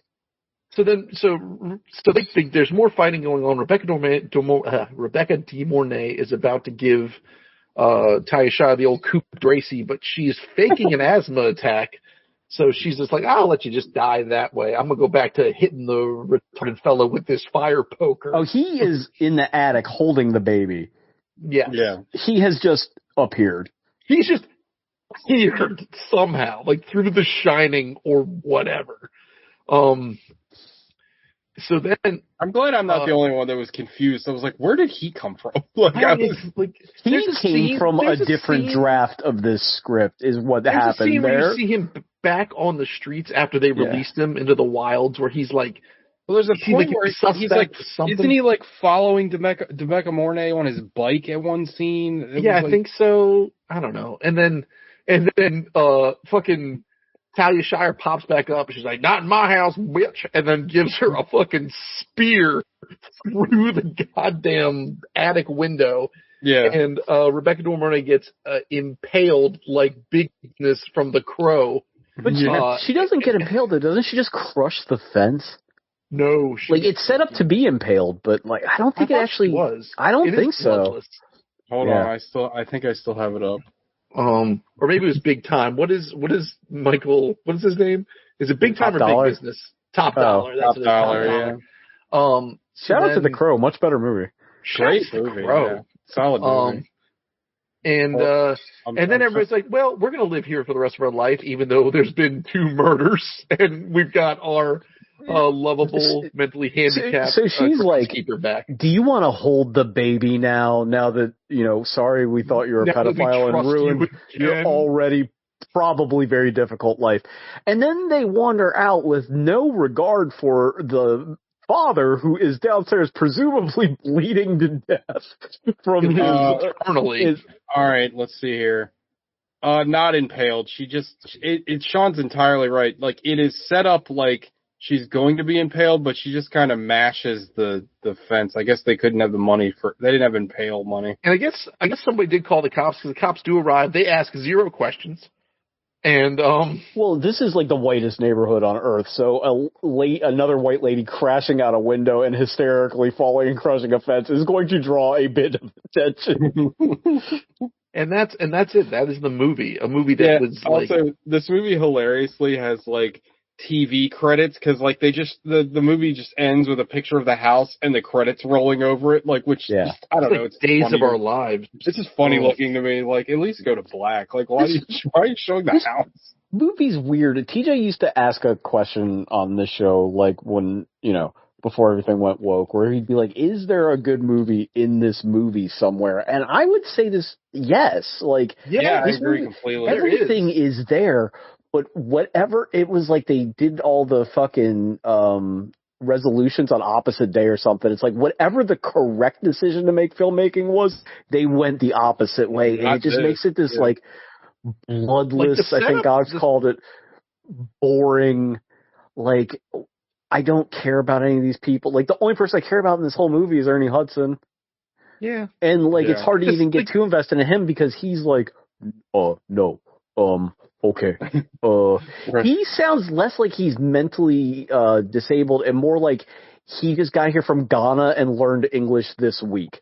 Speaker 1: So they think there's more fighting going on. Rebecca De Mornay is about to give Talia Shire the old coup Gracie, but she's faking an asthma attack. So she's just like, I'll let you just die that way. I'm going to go back to hitting the retarded fellow with this fire poker.
Speaker 3: Oh, he is in the attic holding the baby.
Speaker 1: Yeah.
Speaker 2: Yeah.
Speaker 3: He has just appeared.
Speaker 1: He's just appeared somehow, like through The Shining or whatever. So then...
Speaker 2: I'm glad I'm not the only one that was confused. I was like, where did he come from?
Speaker 3: He came from a different draft of this script is what happened there.
Speaker 1: Where you see him back on the streets after they released him into the wilds, where he's like...
Speaker 2: Well, there's a point where he's like... Isn't he like following Rebecca Mornay on his bike at one scene?
Speaker 1: I think so. I don't know. And then fucking... Talia Shire pops back up and she's like, not in my house, bitch, and then gives her a fucking spear through the goddamn attic window.
Speaker 2: Yeah.
Speaker 1: And Rebecca De Mornay gets impaled like Big Business from The Crow.
Speaker 3: But she doesn't get impaled, though. Doesn't she just crush the fence?
Speaker 1: No.
Speaker 3: It's set up to be impaled, but like I don't think it actually
Speaker 1: was.
Speaker 3: I don't think so.
Speaker 1: Bloodless.
Speaker 2: Hold on, I think I still have it up.
Speaker 1: Or maybe it was Big Time. What is Michael? What is his name? Is it Big Time
Speaker 3: Top
Speaker 1: or
Speaker 3: Dollar?
Speaker 1: Big Business? Top Dollar. That's
Speaker 2: Top Dollar. Yeah.
Speaker 3: Shout out to The Crow. Much better movie.
Speaker 2: Great movie. Yeah. Solid movie.
Speaker 1: And then everybody's like, well, we're going to live here for the rest of our life, even though there's been 2 murders, and we've got our lovable, mentally handicapped
Speaker 3: so she's like,
Speaker 1: keeper back.
Speaker 3: Do you want to hold the baby now that, sorry, we thought you were a pedophile and ruined your already probably very difficult life. And then they wander out with no regard for the father who is downstairs presumably bleeding to death from
Speaker 1: eternally.
Speaker 2: All right, let's see here. Not impaled. Sean's entirely right. Like, it is set up like she's going to be impaled, but she just kind of mashes the fence. I guess they couldn't have the money they didn't have impale money.
Speaker 1: And I guess somebody did call the cops, because the cops do arrive. They ask 0 questions. And,
Speaker 3: well, this is like the whitest neighborhood on earth. So another white lady crashing out a window and hysterically falling and crushing a fence is going to draw a bit of attention.
Speaker 1: And that's it. That is the movie. A movie that was like.
Speaker 2: Also, this movie hilariously has like TV credits, because like the movie just ends with a picture of the house and the credits rolling over it, like, which just, I don't know, it's
Speaker 1: Days
Speaker 2: funny.
Speaker 1: of Our Lives.
Speaker 2: This is funny looking to me. Like, at least go to black. Like, why are you showing the house?
Speaker 3: Movie's weird. TJ used to ask a question on this show, like when, before everything went woke, where he'd be like, is there a good movie in this movie somewhere? And I would say yes. Like,
Speaker 2: yeah,
Speaker 3: this
Speaker 2: I agree
Speaker 3: movie,
Speaker 2: completely.
Speaker 3: everything is there, but whatever, it was like they did all the fucking resolutions on opposite day or something. It's like whatever the correct decision to make filmmaking was, they went the opposite way. And it just makes it this like bloodless, I think God's called it, boring, like, I don't care about any of these people. Like, the only person I care about in this whole movie is Ernie Hudson.
Speaker 1: Yeah.
Speaker 3: And, like, it's hard to even get too invested in him because he's like, no, okay. He sounds less like he's mentally disabled and more like he just got here from Ghana and learned English this week.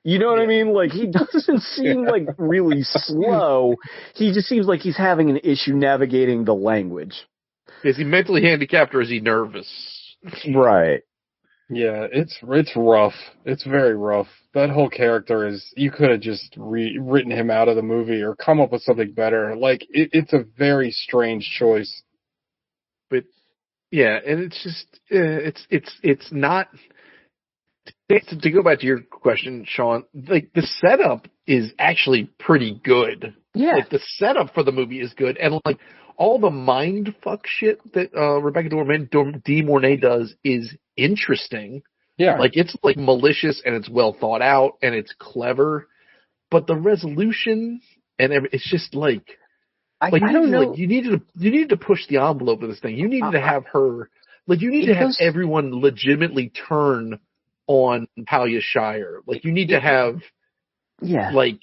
Speaker 3: You know what I mean? Like, he doesn't seem like really slow. He just seems like he's having an issue navigating the language.
Speaker 1: Is he mentally handicapped or is he nervous?
Speaker 3: Right.
Speaker 2: Yeah, it's rough. It's very rough. That whole character you could have just written him out of the movie or come up with something better. Like, it's a very strange choice.
Speaker 1: But, yeah, and it's just, it's not, to go back to your question, Sean, like, the setup is actually pretty good.
Speaker 3: Yeah.
Speaker 1: Like, the setup for the movie is good, and, like, all the mind fuck shit that Rebecca De Mornay does is interesting.
Speaker 2: Yeah.
Speaker 1: Like, it's, like, malicious, and it's well thought out, and it's clever, but the resolution, and it's just, like,
Speaker 3: I don't know.
Speaker 1: Like, you needed to push the envelope of this thing. You needed to have her, like, you need to have everyone legitimately turn on Talia Shire. Like, you need to have, like,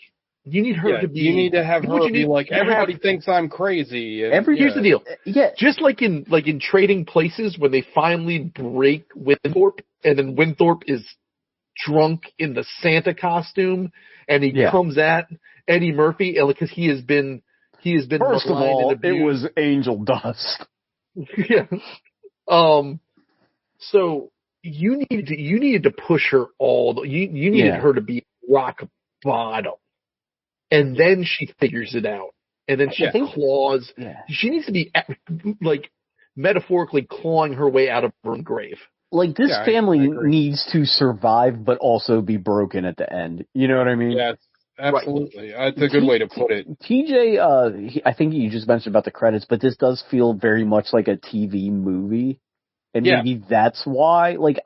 Speaker 1: you need her to be.
Speaker 2: You need to have her be like, everybody thinks I'm crazy. And,
Speaker 1: here's the deal. Yeah. Just like in Trading Places, when they finally break Winthorpe, and then Winthorpe is drunk in the Santa costume, and he comes at Eddie Murphy, because he has been.
Speaker 3: First of all, it was angel dust.
Speaker 1: Yeah. So you needed to push her you needed her to be rock bottom. And then she figures it out. And then she claws. Yeah. She needs to be, like, metaphorically clawing her way out of her own grave.
Speaker 3: Like, this family needs to survive, but also be broken at the end. You know what I mean?
Speaker 2: Yes, absolutely. That's a good way to put it.
Speaker 3: TJ, I think you just mentioned about the credits, but this does feel very much like a TV movie. And maybe that's why. Like,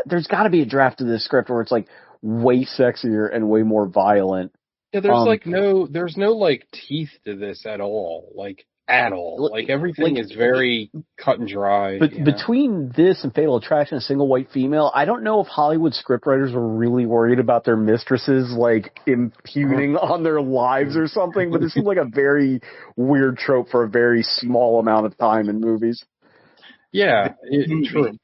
Speaker 3: there's got to be a draft of this script where it's, like, way sexier and way more violent.
Speaker 2: Yeah, there's no like teeth to this at all, like at all. Like, everything is very cut and dry.
Speaker 3: But between this and Fatal Attraction, a single white female, I don't know if Hollywood scriptwriters were really worried about their mistresses like impugning on their lives or something. But it seems like a very weird trope for a very small amount of time in movies.
Speaker 2: Yeah, true.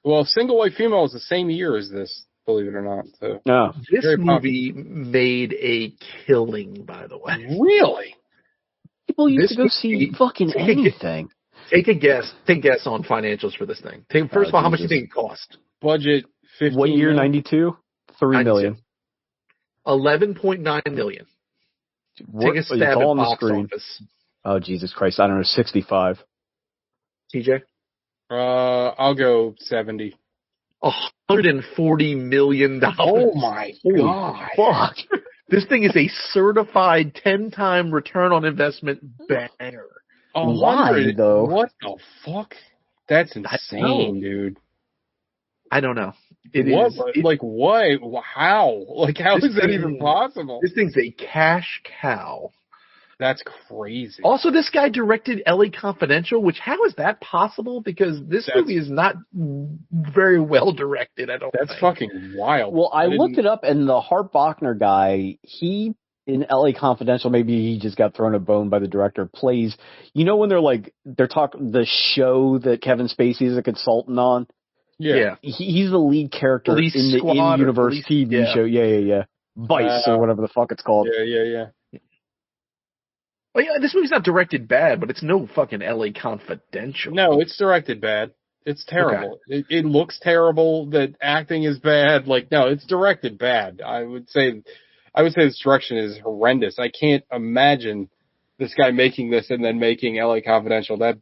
Speaker 2: Well, Single White Female is the same year as this. Believe it or not. So.
Speaker 3: No.
Speaker 1: This movie made a killing, by the way.
Speaker 2: Really?
Speaker 3: People used to go see fucking anything.
Speaker 1: Take a guess on financials for this thing. First of all, how much do you think it cost?
Speaker 2: Budget, 15
Speaker 3: What year, 92? $3 million.
Speaker 1: 11.9 million. Take a stab at box office.
Speaker 3: Oh, Jesus Christ. I don't know, 65.
Speaker 1: TJ?
Speaker 2: I'll go 70.
Speaker 1: $140 million.
Speaker 2: Oh my God.
Speaker 3: Fuck.
Speaker 1: This thing is a certified 10-time return on investment banger.
Speaker 3: Why, though?
Speaker 2: What the fuck? That's insane, dude.
Speaker 1: I don't know.
Speaker 2: Like, what? How? Like, how is that even possible?
Speaker 1: This thing's a cash cow.
Speaker 2: That's crazy.
Speaker 1: Also, this guy directed L.A. Confidential, which how is that possible? Because this movie is not very well directed, I don't think.
Speaker 2: That's fucking wild.
Speaker 3: Well, I looked it up, and the Hart Bochner guy, he, in L.A. Confidential, maybe he just got thrown a bone by the director, plays, you know when they're talking, the show that Kevin Spacey is a consultant on?
Speaker 2: Yeah.
Speaker 3: He's the lead character
Speaker 1: Police
Speaker 3: in the
Speaker 1: Squad
Speaker 3: in-universe TV show. Yeah. Vice, or whatever the fuck it's called.
Speaker 2: Yeah.
Speaker 1: Well, yeah, this movie's not directed bad, but it's no fucking L.A. Confidential.
Speaker 2: No, it's directed bad. It's terrible. Okay. It looks terrible. The acting is bad. Like, no, it's directed bad. I would say this direction is horrendous. I can't imagine this guy making this and then making L.A. Confidential. That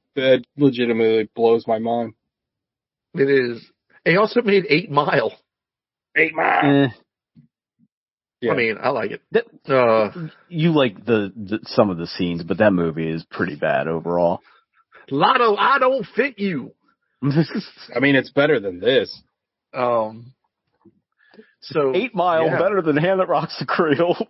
Speaker 2: legitimately blows my mind.
Speaker 1: It is. He also made 8 Mile.
Speaker 2: 8 Mile.
Speaker 1: Yeah. I mean, I like it.
Speaker 3: You like the some of the scenes, but that movie is pretty bad overall.
Speaker 1: Lotto, I don't fit you.
Speaker 2: I mean, it's better than this.
Speaker 1: So
Speaker 3: 8 Mile better than Hand That Rocks the Cradle.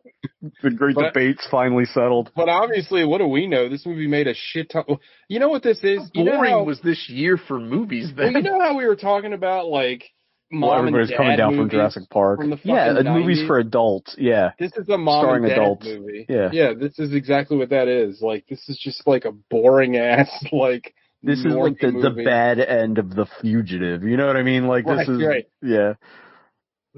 Speaker 3: The great debate's finally settled.
Speaker 2: But obviously, what do we know? This movie made a shit ton. You know what this is?
Speaker 1: How boring was this year for movies then?
Speaker 2: Well, you know how we were talking about like.
Speaker 3: Everybody's coming down from Jurassic Park. Movies for adults. Yeah,
Speaker 2: this is a mom
Speaker 3: starring
Speaker 2: and dad
Speaker 3: adults.
Speaker 2: movie.
Speaker 3: Yeah,
Speaker 2: this is exactly what that is. Like, this is just like a boring ass like.
Speaker 3: This is like the bad end of The Fugitive. You know what I mean? Like this is yeah.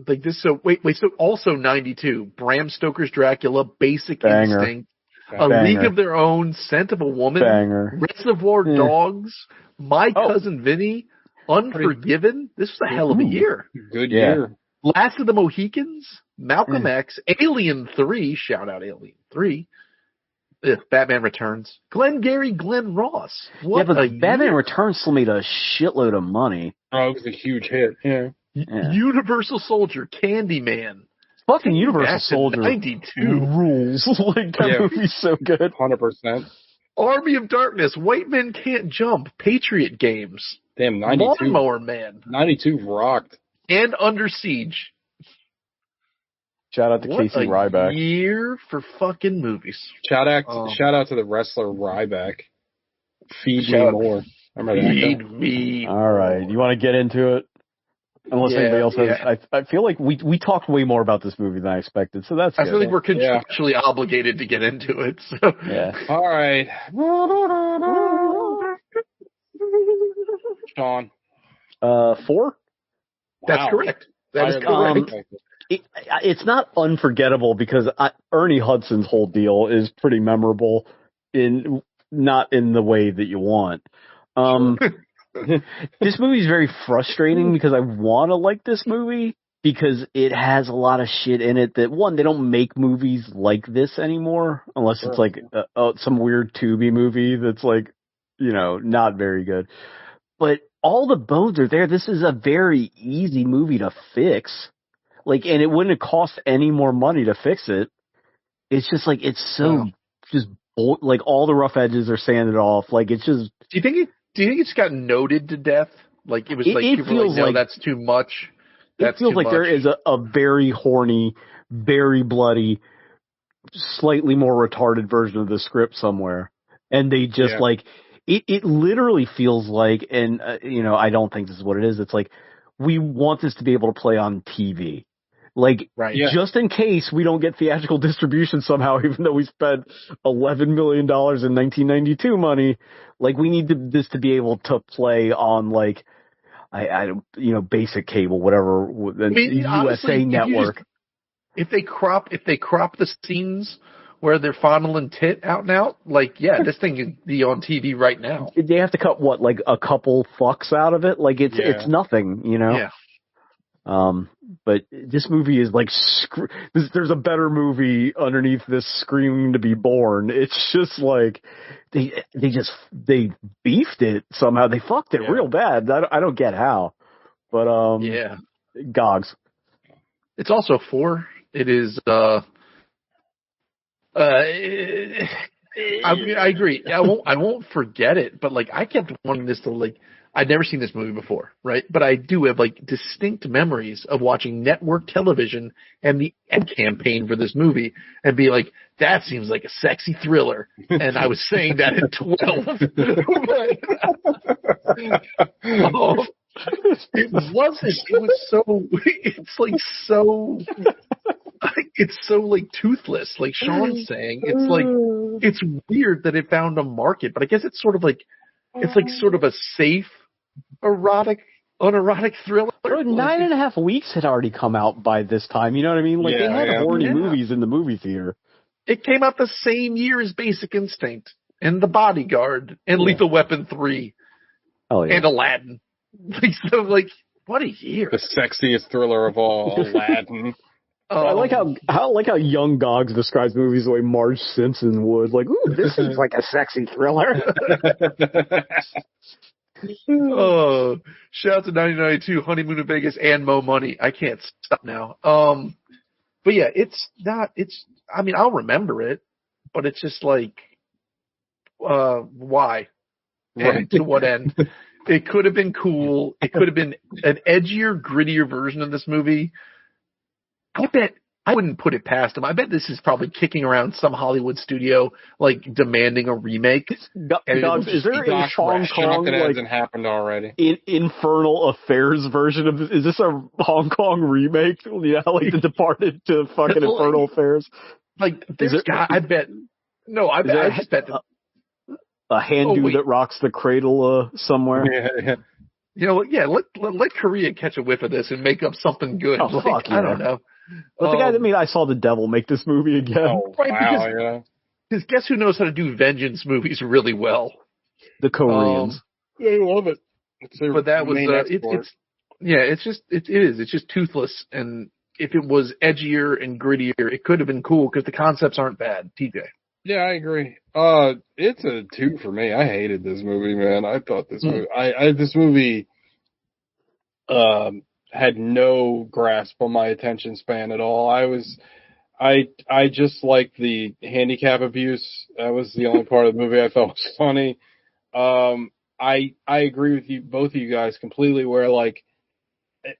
Speaker 1: Like this. So wait. So also 92. Bram Stoker's Dracula, Basic Instinct, A League of Their Own, Scent of a Woman, Reservoir Dogs, My Cousin Vinny. Unforgiven. This was a hell of a year.
Speaker 2: Good year.
Speaker 1: Last of the Mohicans, Malcolm X, Alien 3, shout out Alien 3, Batman Returns, Glengarry Glen Ross. What but
Speaker 3: Batman Returns still made a shitload of money.
Speaker 2: Oh, it was a huge hit. Yeah.
Speaker 1: Universal Soldier, Candyman.
Speaker 3: Fucking Universal Soldier
Speaker 1: 92
Speaker 3: rules. Like that movie's so good.
Speaker 2: 100%.
Speaker 1: Army of Darkness, White Men Can't Jump, Patriot Games.
Speaker 2: Damn, 92.
Speaker 1: Lawnmower Man.
Speaker 2: 92 rocked.
Speaker 1: And Under Siege.
Speaker 3: Shout out to Casey Ryback.
Speaker 1: What a year for fucking movies.
Speaker 2: Shout out to the wrestler Ryback. Feed me more.
Speaker 1: Feed me.
Speaker 3: All right. You want to get into it? Unless anybody else has. I feel like we talked way more about this movie than I expected, so that's good.
Speaker 1: I feel like we're contractually obligated to get into it. So.
Speaker 3: Yeah.
Speaker 2: All right. Sean.
Speaker 3: 4?
Speaker 1: That's correct. That is correct.
Speaker 3: It's not unforgettable because Ernie Hudson's whole deal is pretty memorable, not in the way that you want. This movie is very frustrating because I want to like this movie because it has a lot of shit in it that, one, they don't make movies like this anymore unless it's like some weird Tubi movie that's like, not very good. But all the bones are there. This is a very easy movie to fix. Like, and it wouldn't have cost any more money to fix it. It's just like, it's so like all the rough edges are sanded off. Like, it's just.
Speaker 1: Do you think it's gotten noted to death? Like, it was like, people were like, no, that's too much.
Speaker 3: It feels like there is a very horny, very bloody, slightly more retarded version of the script somewhere. And they just it literally feels like, and I don't think this is what it is. It's like, we want this to be able to play on TV. Like, just in case we don't get theatrical distribution somehow, even though we spent $11 million in 1992 money, like, we need this to be able to play on, like, basic cable, whatever, USA
Speaker 1: honestly,
Speaker 3: Network.
Speaker 1: If they crop the scenes where they're fondling tit out and out, like, this thing could be on TV right now.
Speaker 3: They have to cut like a couple fucks out of it? Like, it's nothing, Yeah. But this movie is like, there's a better movie underneath this screaming to be born. It's just like, they beefed it somehow. They fucked it real bad. I don't get how, but, Gogs.
Speaker 1: It's also 4. It is, I agree. I won't forget it, but like I kept wanting this to like. I'd never seen this movie before, right? But I do have like distinct memories of watching network television and the ad campaign for this movie and be like, that seems like a sexy thriller. And I was saying that at 12. It wasn't. It was so, it's like so, it's so like toothless, like Sean's saying. It's like, it's weird that it found a market, but I guess it's sort of like, it's like sort of a safe, unerotic thriller.
Speaker 3: 9.5 weeks had already come out by this time. You know what I mean? Like they had horny movies in the movie theater.
Speaker 1: It came out the same year as Basic Instinct and The Bodyguard and Lethal Weapon 3 and Aladdin. So like, what a year!
Speaker 2: The sexiest thriller of all, Aladdin.
Speaker 3: I like how young Gogs describes movies the way Marge Simpson would. Like, ooh, this seems like a sexy thriller.
Speaker 1: Oh, shout out to 1992, Honeymoon in Vegas, and Mo Money. I can't stop now. But yeah, I mean, I'll remember it, but it's just like, why? And to what end? It could have been cool. It could have been an edgier, grittier version of this movie. I bet I wouldn't put it past him. I bet this is probably kicking around some Hollywood studio, like demanding a remake.
Speaker 3: Is there a Hong Kong
Speaker 2: that hasn't happened already?
Speaker 3: Infernal Affairs version of this? Is this a Hong Kong remake? Yeah, like The Departed to fucking Infernal Affairs.
Speaker 1: Like I bet. No, I just bet that.
Speaker 3: A Handu that rocks the cradle somewhere.
Speaker 2: Yeah.
Speaker 1: You know, let Korea catch a whiff of this and make up something good.
Speaker 3: Oh, fuck yeah.
Speaker 1: I don't know.
Speaker 3: But the guy that made I Saw the Devil make this movie again.
Speaker 2: Oh, right,
Speaker 1: because guess who knows how to do vengeance movies really well?
Speaker 3: The Koreans.
Speaker 2: They love it.
Speaker 1: But that was it's just toothless. And if it was edgier and grittier, it could have been cool because the concepts aren't bad. TJ.
Speaker 2: Yeah, I agree. It's a 2 for me. I hated this movie, man. I thought this movie, this movie, had no grasp on my attention span at all. I just liked the handicap abuse. That was the only part of the movie I thought was funny. I agree with you, both of you guys completely where like,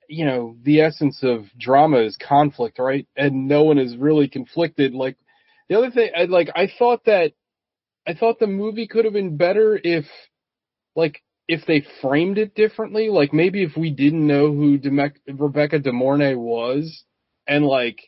Speaker 2: you know, the essence of drama is conflict, right? And no one is really conflicted. Like, the other thing, I thought the movie could have been better if they framed it differently. Like maybe if we didn't know who Rebecca De Mornay was, and like,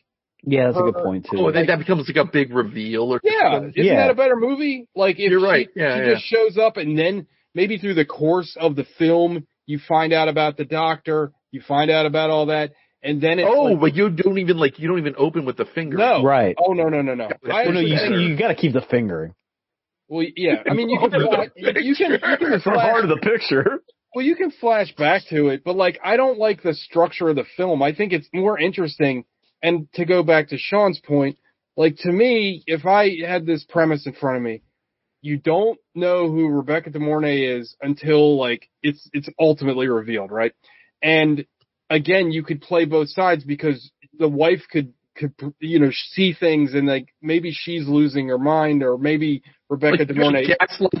Speaker 3: yeah, that's a good point too.
Speaker 1: Oh, that becomes like a big reveal, or
Speaker 2: isn't that a better movie? Like if
Speaker 1: you're right,
Speaker 2: she just shows up, and then maybe through the course of the film, you find out about the doctor, you find out about all that. And then it's
Speaker 1: but you don't even open with the finger.
Speaker 2: No.
Speaker 3: Right.
Speaker 2: Oh, no.
Speaker 3: You got to keep the fingering.
Speaker 2: Well, yeah. I mean, you can
Speaker 3: it's for part of the picture.
Speaker 2: Well, you can flash back to it, but like, I don't like the structure of the film. I think it's more interesting. And to go back to Sean's point, like to me, if I had this premise in front of me, you don't know who Rebecca De Mornay is until like it's ultimately revealed, right? And again, you could play both sides because the wife could see things and like maybe she's losing her mind, or maybe Rebecca De Mornay.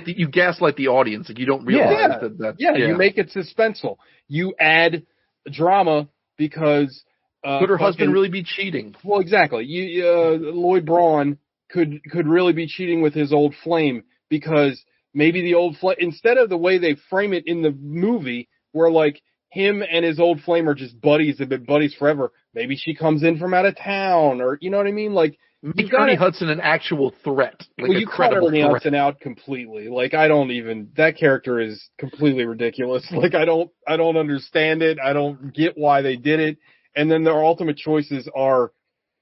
Speaker 1: You gaslight the audience, like you don't realize that.
Speaker 2: You make it suspenseful. You add drama because
Speaker 1: could her husband really be cheating?
Speaker 2: Well, exactly. Lloyd Braun could really be cheating with his old flame because maybe the old flame, instead of the way they frame it in the movie, where like him and his old flame are just buddies, have been buddies forever. Maybe she comes in from out of town, or you know what I mean? Like,
Speaker 1: make Ernie Hudson an actual threat. Like
Speaker 2: well, you cut Ernie Hudson out completely. Like, that character is completely ridiculous. Like, I don't understand it. I don't get why they did it. And then their ultimate choices are,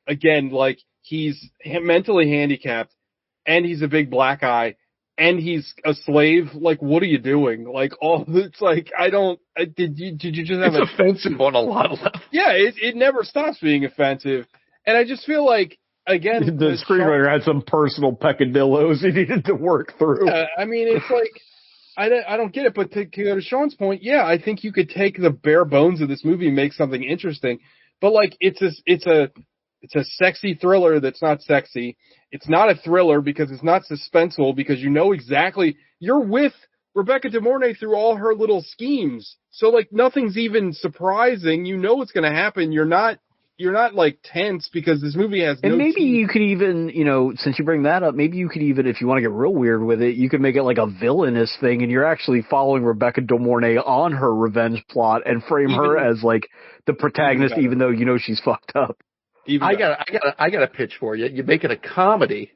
Speaker 2: again, like, he's mentally handicapped, and he's a big black eye, and he's a slave. Like, what are you doing? Like, it's like, did you just have
Speaker 1: it's offensive on a lot of levels.
Speaker 2: Yeah, it never stops being offensive. And I just feel like, again,
Speaker 3: the screenwriter had some personal peccadillos he needed to work through.
Speaker 2: Yeah, I mean, it's like, I don't get it, but to go to Sean's point, yeah, I think you could take the bare bones of this movie and make something interesting. But like, it's a It's a sexy thriller that's not sexy. It's not a thriller because it's not suspenseful because you know exactly you're with Rebecca De Mornay through all her little schemes. So like nothing's even surprising. You know what's going to happen. You're not like tense because this movie has no
Speaker 3: And maybe
Speaker 2: teeth.
Speaker 3: you could even, since you bring that up, maybe you could even, if you want to get real weird with it, you could make it like a villainous thing and you're actually following Rebecca De Mornay on her revenge plot and frame her as like the protagonist even though you know she's fucked up.
Speaker 1: I got a pitch for you. You make it a comedy,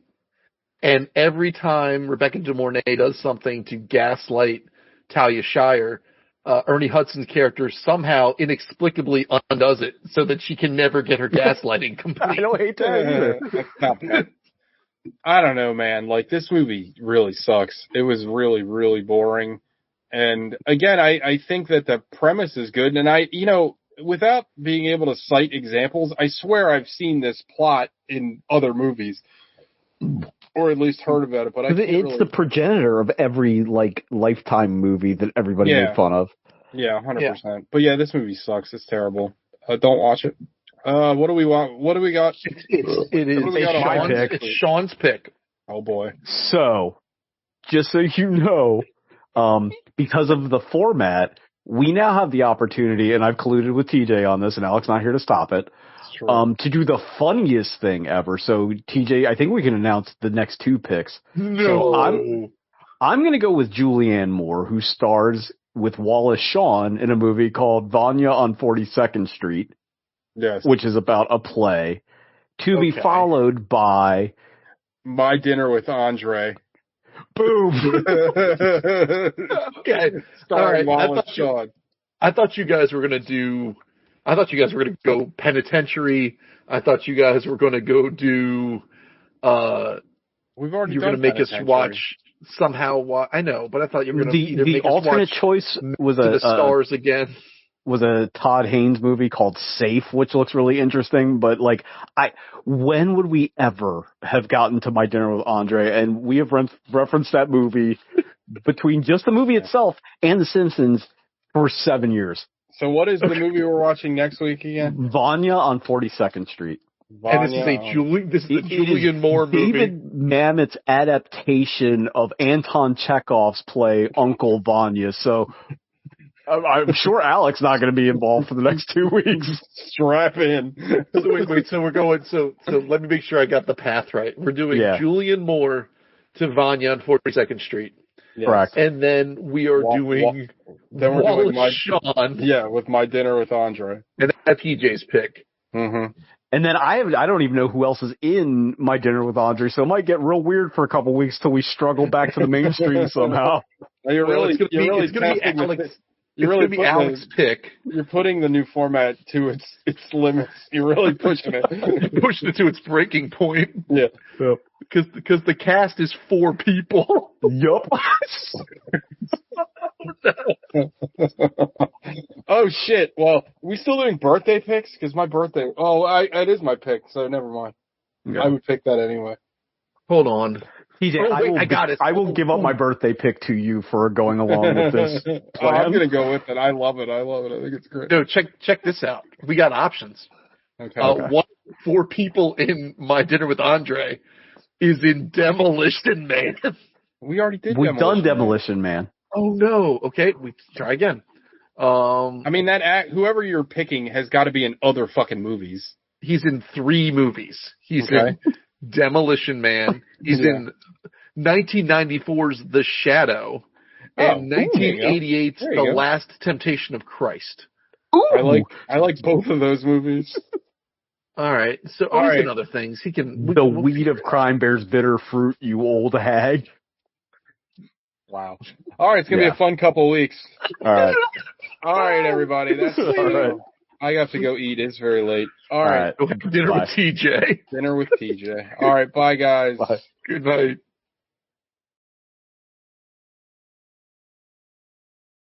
Speaker 1: and every time Rebecca De Mornay does something to gaslight Talia Shire, Ernie Hudson's character somehow inexplicably undoes it so that she can never get her gaslighting complete.
Speaker 3: I don't hate that either.
Speaker 2: That's not bad. I don't know, man. Like, this movie really sucks. It was really, really boring. And again, I think that the premise is good. And without being able to cite examples, I swear I've seen this plot in other movies. Or at least heard about it, but
Speaker 3: it's the progenitor of every like Lifetime movie that everybody made fun of.
Speaker 2: Yeah, 100%. Yeah. But yeah, this movie sucks. It's terrible. Don't watch it. What do we want? What do we got?
Speaker 1: It's Sean's pick.
Speaker 2: Oh boy.
Speaker 3: So, just so you know, because of the format, we now have the opportunity, and I've colluded with TJ on this, and Alec's not here to stop it. To do the funniest thing ever. So, TJ, I think we can announce the next two picks.
Speaker 1: No.
Speaker 3: So I'm going to go with Julianne Moore, who stars with Wallace Shawn in a movie called Vanya on 42nd Street.
Speaker 2: Yes.
Speaker 3: Which is about a play. To be followed by
Speaker 2: My Dinner with Andre.
Speaker 3: Boom.
Speaker 1: Okay.
Speaker 2: Starring Wallace Shawn.
Speaker 1: I thought you guys were going to go Penitentiary. I thought you guys were going to go do.
Speaker 2: We've already.
Speaker 1: You're going to make us watch somehow. I know, but I thought you were going to either make us watch. The alternate
Speaker 3: choice was
Speaker 1: the Stars again.
Speaker 3: Was a Todd Haynes movie called Safe, which looks really interesting. But like, when would we ever have gotten to My Dinner with Andre? And we have referenced that movie between just the movie itself and The Simpsons for 7 years.
Speaker 2: So what is the movie we're watching next week again?
Speaker 3: Vanya on 42nd Street.
Speaker 1: And this is the Julianne Moore movie.
Speaker 3: David Mamet's adaptation of Anton Chekhov's play Uncle Vanya. So I'm sure Alec's not going to be involved for the next 2 weeks.
Speaker 2: Strap in.
Speaker 1: So wait. So we're going. So let me make sure I got the path right. We're doing Julianne Moore to Vanya on 42nd Street.
Speaker 2: Yes.
Speaker 3: Correct.
Speaker 1: And then we are doing.
Speaker 2: Then we're doing
Speaker 1: Shawn.
Speaker 2: Yeah, with My Dinner with Andre.
Speaker 1: And that's TJ's pick.
Speaker 2: Mm-hmm.
Speaker 3: And then I don't even know who else is in My Dinner with Andre, so it might get real weird for a couple weeks till we struggle back to the mainstream somehow.
Speaker 2: It's going to
Speaker 1: be Alec's pick.
Speaker 2: You're putting the new format to its limits. You're really pushing it.
Speaker 1: You're pushing it to its breaking point.
Speaker 2: Yeah.
Speaker 1: Because the cast is 4 people.
Speaker 3: Yup.
Speaker 2: Oh shit! Well, we still doing birthday picks? Because my birthday. It is my pick, so never mind. Yeah. I would pick that anyway.
Speaker 1: Hold on.
Speaker 3: TJ, I got it. I will give up my birthday pick to you for going along with this plan.
Speaker 2: I'm going to go with it. I love it. I think it's great.
Speaker 1: No, check this out. We got options.
Speaker 2: Okay.
Speaker 1: 4 people in My Dinner with Andre is in Demolition Man.
Speaker 2: We already did.
Speaker 3: We've done Demolition Man.
Speaker 1: Oh no. Okay, we try again.
Speaker 2: I mean, whoever you're picking has got to be in other fucking movies.
Speaker 1: He's in 3 movies. He's in Demolition Man. He's in 1994's The Shadow and 1988's The Last Temptation of Christ.
Speaker 2: Ooh. I like both of those movies.
Speaker 1: All right. So he's in other things. He can.
Speaker 3: The weed of crime bears bitter fruit, you old hag.
Speaker 2: Wow. All right, it's gonna be a fun couple weeks.
Speaker 3: All right.
Speaker 2: All right, everybody. That's all right. I have to go eat. It's very late. All right.
Speaker 1: Dinner with TJ.
Speaker 2: Dinner with TJ. All right. Bye, guys.
Speaker 3: Bye.
Speaker 1: Good night.